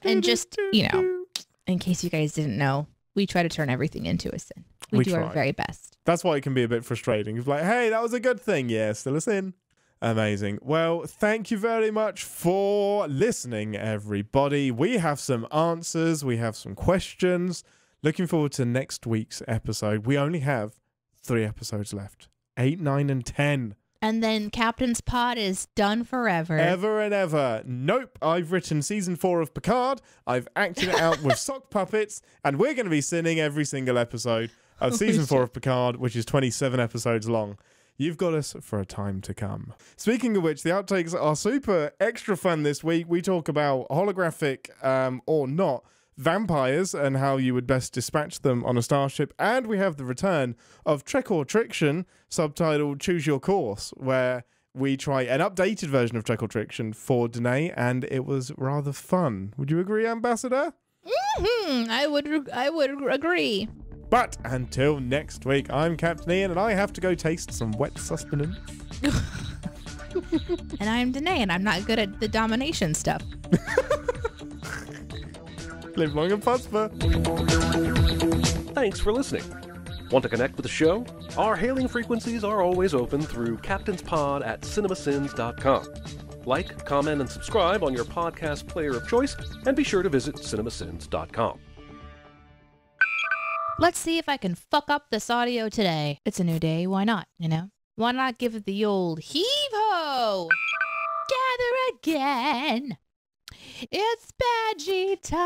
And just, you know, in case you guys didn't know, we try to turn everything into a sin. We do our very best. That's why it can be a bit frustrating. It's like, hey, that was a good thing. Yeah, still a sin. Amazing. Well, thank you very much for listening, everybody. We have some answers. We have some questions. Looking forward to next week's episode. We only have 3 episodes left. 8, 9, and 10. And then Captain's Pod is done forever. Ever and ever. Nope. I've written season 4 of Picard. I've acted it out with sock puppets. And we're going to be sinning every single episode of season 4 of Picard, which is 27 episodes long. You've got us for a time to come. Speaking of which, the outtakes are super extra fun this week. We talk about holographic or not vampires and how you would best dispatch them on a starship. And we have the return of Trek or Triction, subtitled Choose Your Course, where we try an updated version of Trek or Triction for Deneé, and it was rather fun. Would you agree, Ambassador? I would agree. But until next week, I'm Captain Ian, and I have to go taste some wet sustenance. And I'm Deneé, and I'm not good at the domination stuff. Live long and prosper. Thanks for listening. Want to connect with the show? Our hailing frequencies are always open through captainspod at cinemasins.com. Like, comment, and subscribe on your podcast player of choice, and be sure to visit cinemasins.com. Let's see if I can fuck up this audio today. It's a new day. Why not? You know? Why not give it the old heave-ho? Gather again. It's Badgey time.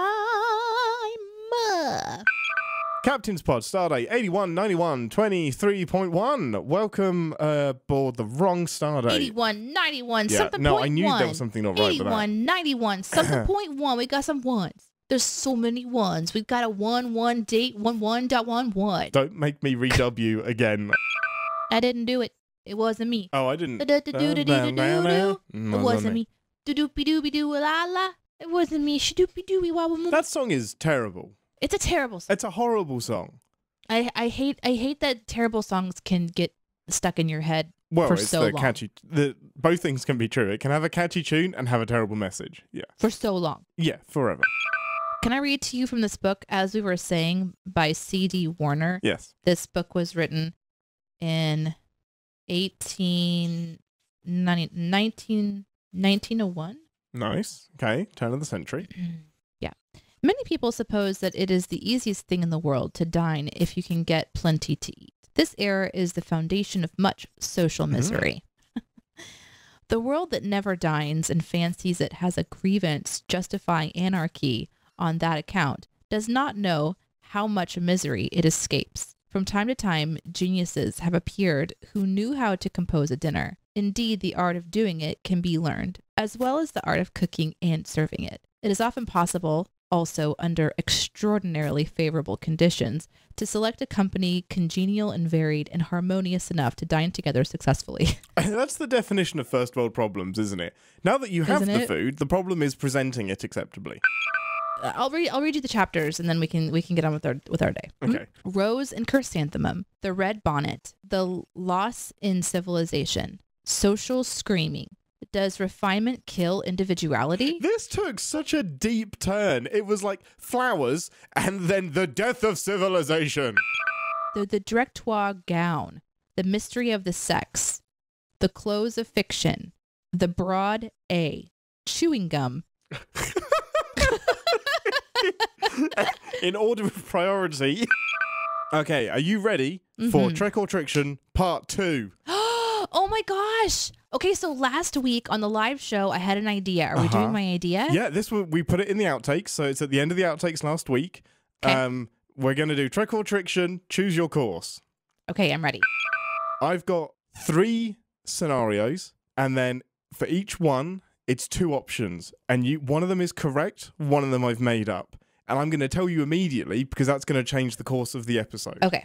Captain's Pod, Stardate 8191 23.1. Welcome aboard the wrong Stardate. 8191 something no, point I knew one. there was something not right with that. 8191 something point one. We got some ones. There's so many ones. We've got a 1 date 11.11. Don't make me redub you again. I didn't do it. It wasn't me. Oh, I didn't. It wasn't me. Do-doopy-dooby-doo la la. It wasn't me. Shadoopy-dooby wobble. That song is terrible. It's a terrible song. It's a horrible song. I hate that terrible songs can get stuck in your head Well, for it's so the long. catchy. Both things can be true. It can have a catchy tune and have a terrible message. Yeah. For so long. Yeah, forever. Can I read to you from this book, As We Were Saying, by C.D. Warner? Yes. This book was written in 1901. Nice. Okay. Turn of the century. Yeah. Many people suppose that it is the easiest thing in the world to dine if you can get plenty to eat. This error is the foundation of much social misery. The world that never dines and fancies it has a grievance justifying anarchy on that account does not know how much misery it escapes. From time to time, geniuses have appeared who knew how to compose a dinner. Indeed, the art of doing it can be learned, as well as the art of cooking and serving it. It is often possible, also under extraordinarily favorable conditions, to select a company congenial and varied and harmonious enough to dine together successfully. That's the definition of first world problems, isn't it? Now that you have the food, the problem is presenting it acceptably. I'll read you the chapters and then we can get on with our day. Okay. Rose and chrysanthemum, the red bonnet, the loss in civilization, social screaming. Does refinement kill individuality? This took such a deep turn. It was like flowers and then the death of civilization. The directoire gown, the mystery of the sex, the close of fiction, the broad A, chewing gum. In order of priority. Okay, are you ready for Trick or Triction Part 2? Oh my gosh. Okay, so last week on the live show, I had an idea. Are we doing my idea? Yeah, this one, we put it in the outtakes, so it's at the end of the outtakes last week. Okay. We're going to do Trick or Triction, choose your course. Okay, I'm ready. I've got 3 scenarios, and then for each one, it's 2 options. And one of them is correct, one of them I've made up. And I'm going to tell you immediately, because that's going to change the course of the episode. Okay.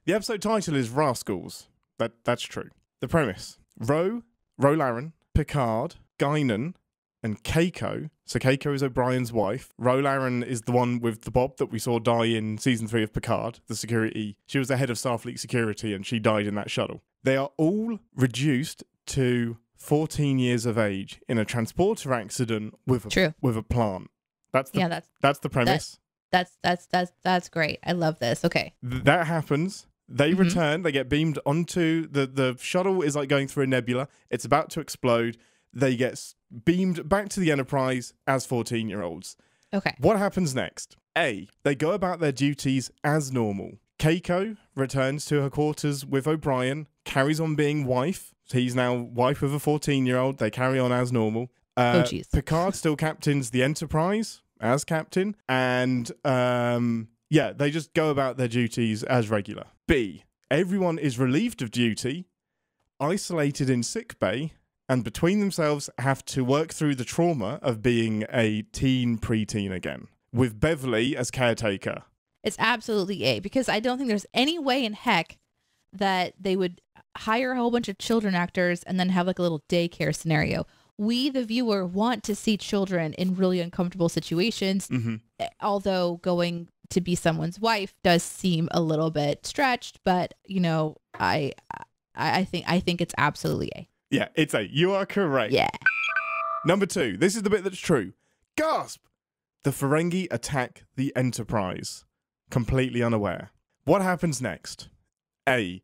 The episode title is Rascals. That's true. The premise. Rolaren, Picard, Guinan, and Keiko. So Keiko is O'Brien's wife. Rolaren is the one with the bob that we saw die in season 3 of Picard, the security. She was the head of Starfleet security and she died in that shuttle. They are all reduced to 14 years of age in a transporter accident with a plant. That's the premise. That's great. I love this. Okay. That happens. They return. They get beamed onto the shuttle is like going through a nebula. It's about to explode. They get beamed back to the Enterprise as 14-year-olds. Okay. What happens next? A, they go about their duties as normal. Keiko returns to her quarters with O'Brien, carries on being wife. He's now wife of a 14-year-old. They carry on as normal. Picard still captains the Enterprise as captain. And they just go about their duties as regular. B, everyone is relieved of duty, isolated in sickbay, and between themselves have to work through the trauma of being a preteen again, with Beverly as caretaker. It's absolutely A, because I don't think there's any way in heck that they would hire a whole bunch of children actors and then have like a little daycare scenario. We, the viewer, want to see children in really uncomfortable situations, although going to be someone's wife does seem a little bit stretched, but I think it's absolutely A. Yeah, it's A. You are correct. Yeah. Number 2. This is the bit that's true. Gasp! The Ferengi attack the Enterprise, completely unaware. What happens next? A.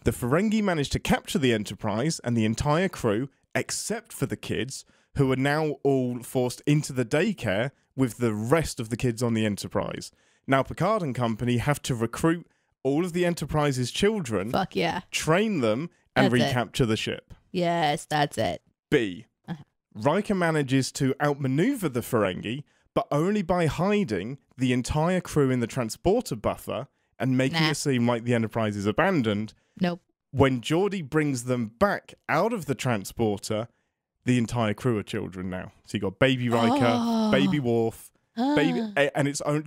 The Ferengi manage to capture the Enterprise and the entire crew, except for the kids, who are now all forced into the daycare with the rest of the kids on the Enterprise. Now, Picard and company have to recruit all of the Enterprise's children, fuck yeah, train them, and recapture the ship. Yes, that's it. B. Riker manages to outmaneuver the Ferengi, but only by hiding the entire crew in the transporter buffer and making it seem like the Enterprise is abandoned. Nope. When Geordi brings them back out of the transporter, the entire crew are children now. So you got baby Riker, baby Worf, and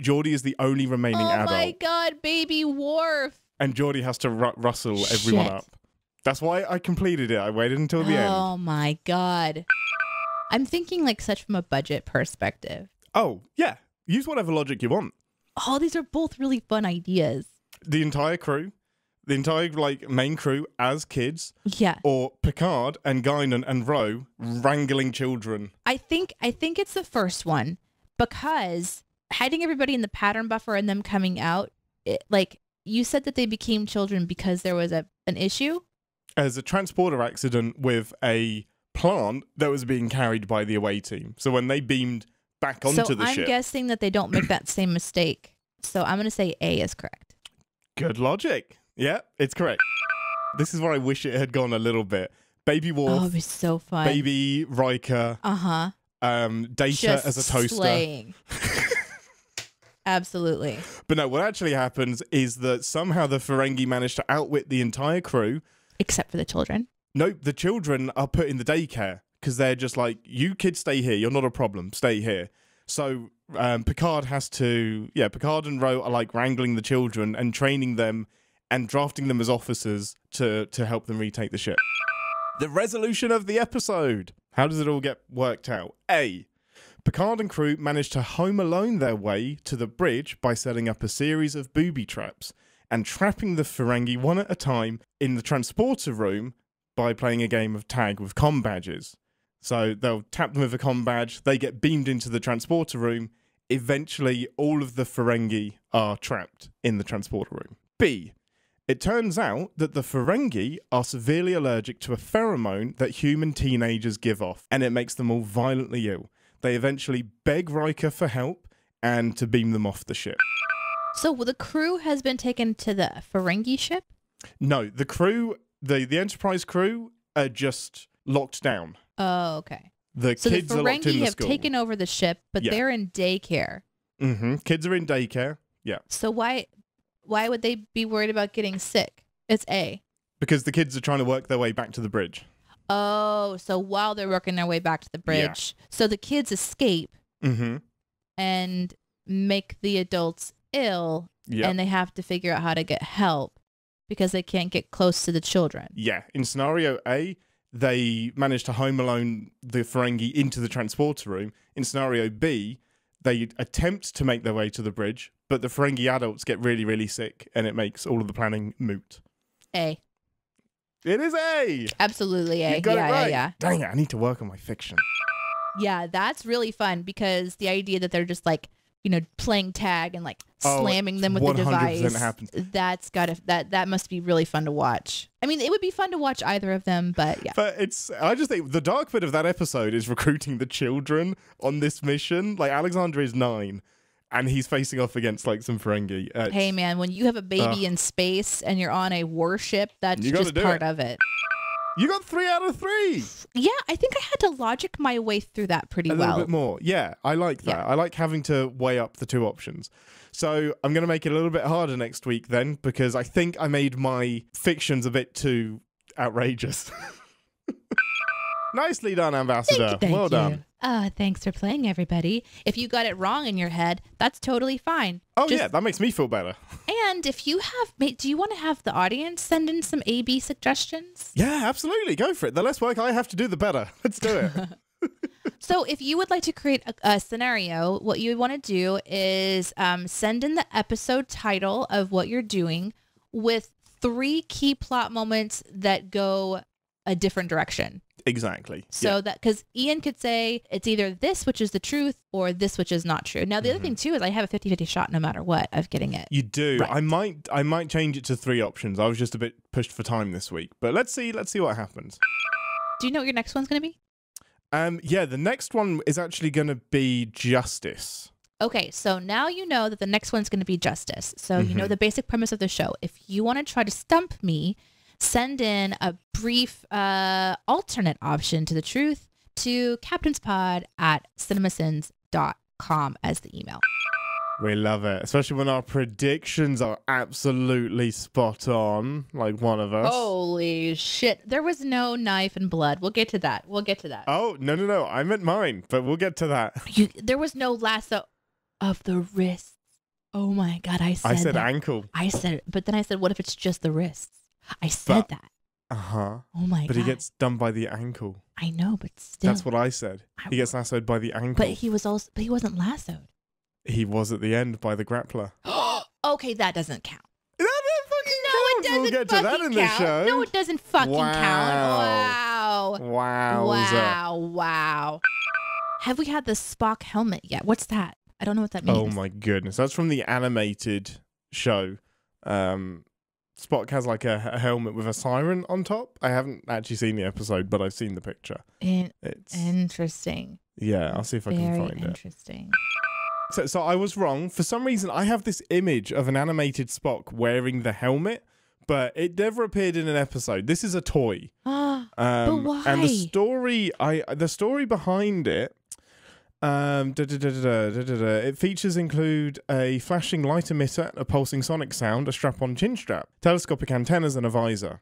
Geordi is the only remaining adult. Oh my god, baby Worf! And Geordi has to rustle everyone up. That's why I completed it. I waited until the end. Oh my god. I'm thinking like such from a budget perspective. Oh, yeah. Use whatever logic you want. Oh, these are both really fun ideas. The entire crew, the entire main crew as kids. Yeah. Or Picard and Guinan and Ro wrangling children. I think it's the first one, because hiding everybody in the pattern buffer and them coming out, you said that they became children because there was an issue? As a transporter accident with a plant that was being carried by the away team. So when they beamed back onto the I'm ship. guessing that they don't make that same mistake. So I'm going to say A is correct. Good logic. Yeah, it's correct. This is where I wish it had gone a little bit. Baby Worf, Oh, it'd be so fun. Baby Riker, Uh-huh. Data Just as a toaster. slaying. Absolutely. But no, what actually happens is that somehow the Ferengi managed to outwit the entire crew. Except for the children. No, the children are put in the daycare because they're just like, you kids stay here. You're not a problem. Stay here. So Picard and Ro are like wrangling the children and training them and drafting them as officers to help them retake the ship. The resolution of the episode. How does it all get worked out? A. Picard and crew manage to home alone their way to the bridge by setting up a series of booby traps and trapping the Ferengi one at a time in the transporter room by playing a game of tag with comm badges. So they'll tap them with a comm badge, they get beamed into the transporter room, eventually all of the Ferengi are trapped in the transporter room. B. It turns out that the Ferengi are severely allergic to a pheromone that human teenagers give off, and it makes them all violently ill. They eventually beg Riker for help and to beam them off the ship. So the crew has been taken to the Ferengi ship? No, the crew, the Enterprise crew are just locked down. Oh, okay. The So kids the are locked in Ferengi the have school. taken over the ship, but Yeah. they're in daycare. Mm-hmm. Kids are in daycare. Yeah. So why would they be worried about getting sick? It's A. Because the kids are trying to work their way back to the bridge. Oh, so while they're working their way back to the bridge, so the kids escape Mm-hmm. and make the adults ill, Yeah. and they have to figure out how to get help because they can't get close to the children. Yeah. In scenario A, they manage to home alone the Ferengi into the transporter room. In scenario B, they attempt to make their way to the bridge, but the Ferengi adults get really, really sick, and it makes all of the planning moot. A. It is A. Absolutely A. You got yeah, it right. yeah. Dang it, I need to work on my fiction. Yeah, that's really fun because the idea that they're just like, playing tag and like Oh, slamming them with the 100% device. happens. That must be really fun to watch. I mean, it would be fun to watch either of them, but yeah. But I just think the dark bit of that episode is recruiting the children on this mission. Like, Alexander is 9, and he's facing off against like some Ferengi. Hey man, when you have a baby in space and you're on a warship, that's You gotta just do part it. of it. You got 3 out of 3. Yeah, I think I had to logic my way through that pretty A well. little bit more. Yeah, I like that. Yeah. I like having to weigh up the 2 options. So I'm going to make it a little bit harder next week then, because I think I made my fictions a bit too outrageous. Nicely done, Ambassador. Thank well you. done. Thanks for playing, everybody. If you got it wrong in your head, that's totally fine. Oh, yeah, that makes me feel better. And if you have, do you want to have the audience send in some A/B suggestions? Yeah, absolutely. Go for it. The less work I have to do, the better. Let's do it. So if you would like to create a scenario, what you want to do is send in the episode title of what you're doing with 3 key plot moments that go a different direction. Exactly. So that, because Ian could say it's either this, which is the truth, or this, which is not true. Now, the other thing too is I have a 50-50 shot no matter what of getting it. You do. Right. I might change it to 3 options. I was just a bit pushed for time this week, but let's see what happens. Do you know what your next one's going to be? Yeah, the next one is actually going to be justice. Okay, so now you know that the next one's going to be justice. So you know the basic premise of the show. If you want to try to stump me, send in a brief alternate option to the truth to captainspod@cinemasins.com as the email. We love it, especially when our predictions are absolutely spot on, like one of us. Holy shit. There was no knife and blood. We'll get to that. Oh, no. I meant mine, but we'll get to that. There was no lasso of the wrists. Oh my God, I said that. Ankle. I said it, but then I said, what if it's just the wrists? I said that. Uh-huh. Oh my God. But he gets done by the ankle. I know, but still. That's what I said. He gets lassoed by the ankle. But he wasn't lassoed. He was at the end by the grappler. Okay, that doesn't count. That fucking No, counts. it doesn't We'll get to that fucking in the count. show. No, it doesn't fucking Wow. count. Wowza. Wow. Have we had the Spock helmet yet? What's that? I don't know what that means. Oh my goodness. That's from the animated show. Spock has like a helmet with a siren on top. I haven't actually seen the episode, but I've seen the picture. It's interesting. Yeah, I'll see if I can find it. Interesting. So I was wrong. For some reason, I have this image of an animated Spock wearing the helmet, but it never appeared in an episode. This is a toy. But why? And the story behind it, it features include a flashing light emitter, a pulsing sonic sound, a strap-on chin strap, telescopic antennas, and a visor.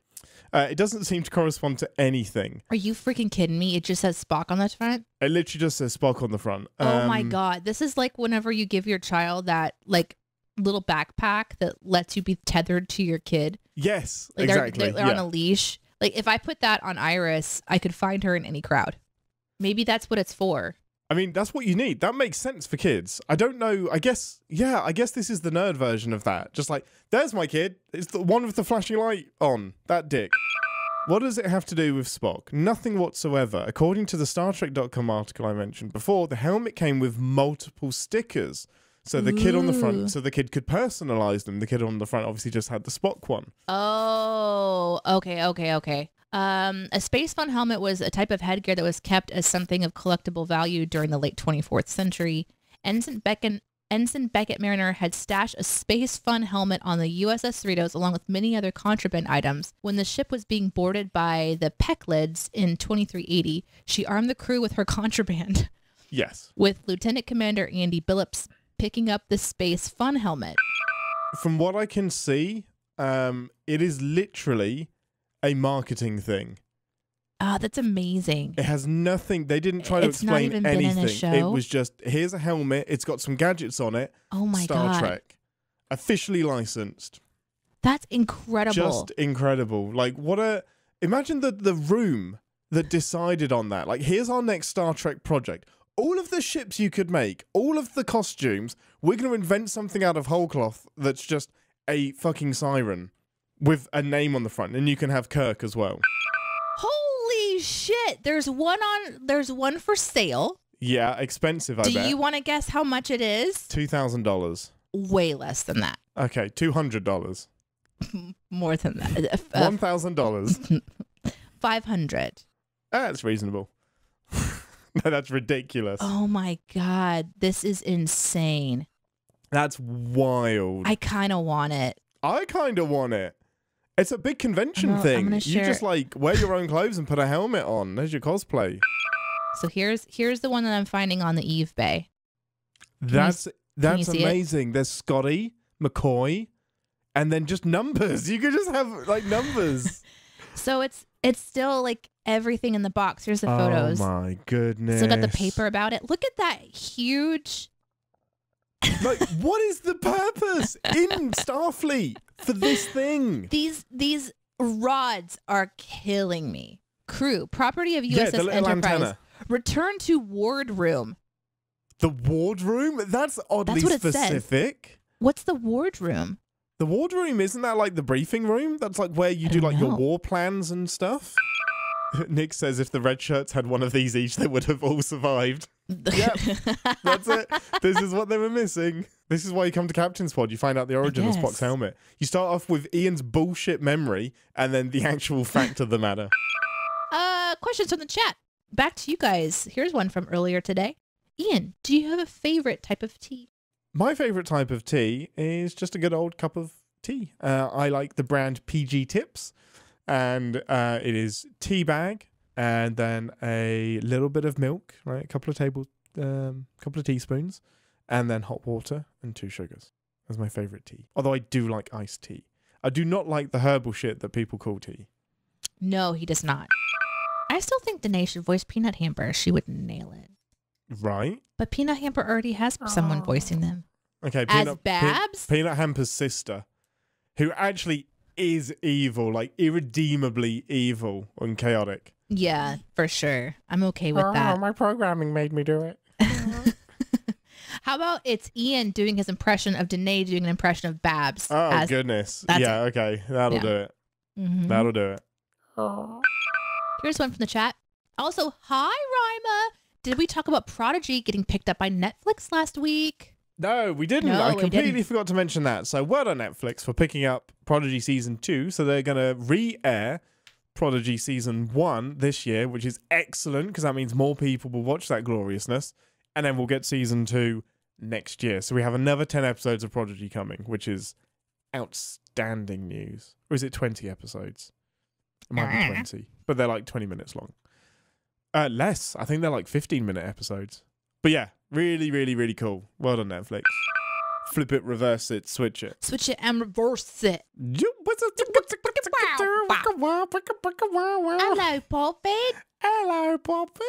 It doesn't seem to correspond to anything. Are you freaking kidding me? It just says Spock on the front? It literally just says Spock on the front. Oh my God. This is like whenever you give your child that like little backpack that lets you be tethered to your kid. Yes, like exactly. They're on a leash. Like if I put that on Iris, I could find her in any crowd. Maybe that's what it's for. I mean, that's what you need. That makes sense for kids. I don't know. I guess this is the nerd version of that. Just like, there's my kid. It's the one with the flashing light on. That dick. What does it have to do with Spock? Nothing whatsoever. According to the StarTrek.com article I mentioned before, the helmet came with multiple stickers. So the kid on the front, so the kid could personalize them. The kid on the front obviously just had the Spock one. Oh, okay. A Space Fun helmet was a type of headgear that was kept as something of collectible value during the late 24th century. Ensign Beckett Mariner had stashed a Space Fun helmet on the USS Cerritos along with many other contraband items. When the ship was being boarded by the Pecklids in 2380, she armed the crew with her contraband. Yes. With Lieutenant Commander Andy Billups picking up the Space Fun helmet. From what I can see, it is literally a marketing thing. Ah, that's amazing. It has nothing. They didn't try to explain not even anything. been in a show? It was just, here's a helmet. It's got some gadgets on it. Oh my Star God. Trek. Officially licensed. That's incredible. Just incredible. Like, imagine the room that decided on that. Like, here's our next Star Trek project. All of the ships you could make, all of the costumes, we're going to invent something out of whole cloth that's just a fucking siren with a name on the front, and you can have Kirk as well. Holy shit! There's one for sale. Yeah, expensive. I bet. Do you want to guess how much it is? $2,000. Way less than that. Okay, $200. More than that. $1,000. 500. That's reasonable. No, that's ridiculous. Oh my God, this is insane. That's wild. I kind of want it. I kind of want it. It's a big convention thing. You just like wear your own clothes and put a helmet on. There's your cosplay. So here's the one that I'm finding on the Eve Bay. That's amazing. There's Scotty, McCoy, and then just numbers. You could just have like numbers. So it's still like everything in the box. Here's the photos. Oh my goodness. Still got the paper about it. Look at that huge. Like, what is the purpose in Starfleet for this thing? These rods are killing me. Crew, property of USS the little Enterprise. antenna. Return to wardroom. The wardroom? That's oddly That's what it specific. says. What's the wardroom? The wardroom, isn't that like the briefing room? That's like where you do like your war plans and stuff. Nick says if the red shirts had one of these each, they would have all survived. Yep, that's it. This is what they were missing. This is why you come to Captain's Pod. You find out the origin of Spock's helmet. You start off with Ian's bullshit memory and then the actual fact of the matter. Questions from the chat. Back to you guys. Here's one from earlier today. Ian, do you have a favorite type of tea? My favorite type of tea is just a good old cup of tea. I like the brand PG Tips, and it is tea bag and then a little bit of milk, right? A couple of teaspoons, and then hot water and 2 sugars. That's my favorite tea. Although I do like iced tea. I do not like the herbal shit that people call tea. No, he does not. I still think Deneé should voice Peanut Hamper. She would nail it. Right. But Peanut Hamper already has someone voicing them. Okay. As Babs? Peanut Hamper's sister, who actually is evil, like irredeemably evil and chaotic. Yeah, for sure. I'm okay with that. My programming made me do it. How about it's Ian doing his impression of Deneé doing an impression of Babs? Oh, goodness. Yeah, okay. That'll do it. Mm-hmm. That'll do it. Here's one from the chat. Also, hi, Rima. Did we talk about Prodigy getting picked up by Netflix last week? No, we didn't. No, I we completely didn't. forgot to mention that. So well done, Netflix, for picking up Prodigy Season 2. So they're going to re-air Prodigy Season 1 this year, which is excellent because that means more people will watch that gloriousness. And then we'll get Season 2 next year. So we have another 10 episodes of Prodigy coming, which is outstanding news. Or is it 20 episodes? It might be 20, but they're like 20 minutes long. Less. I think they're like 15-minute episodes. But yeah, really, really, really cool. Well done, Netflix. Flip it, reverse it, switch it. Switch it and reverse it. Hello, Hello, Poppy. Hello, Poppy.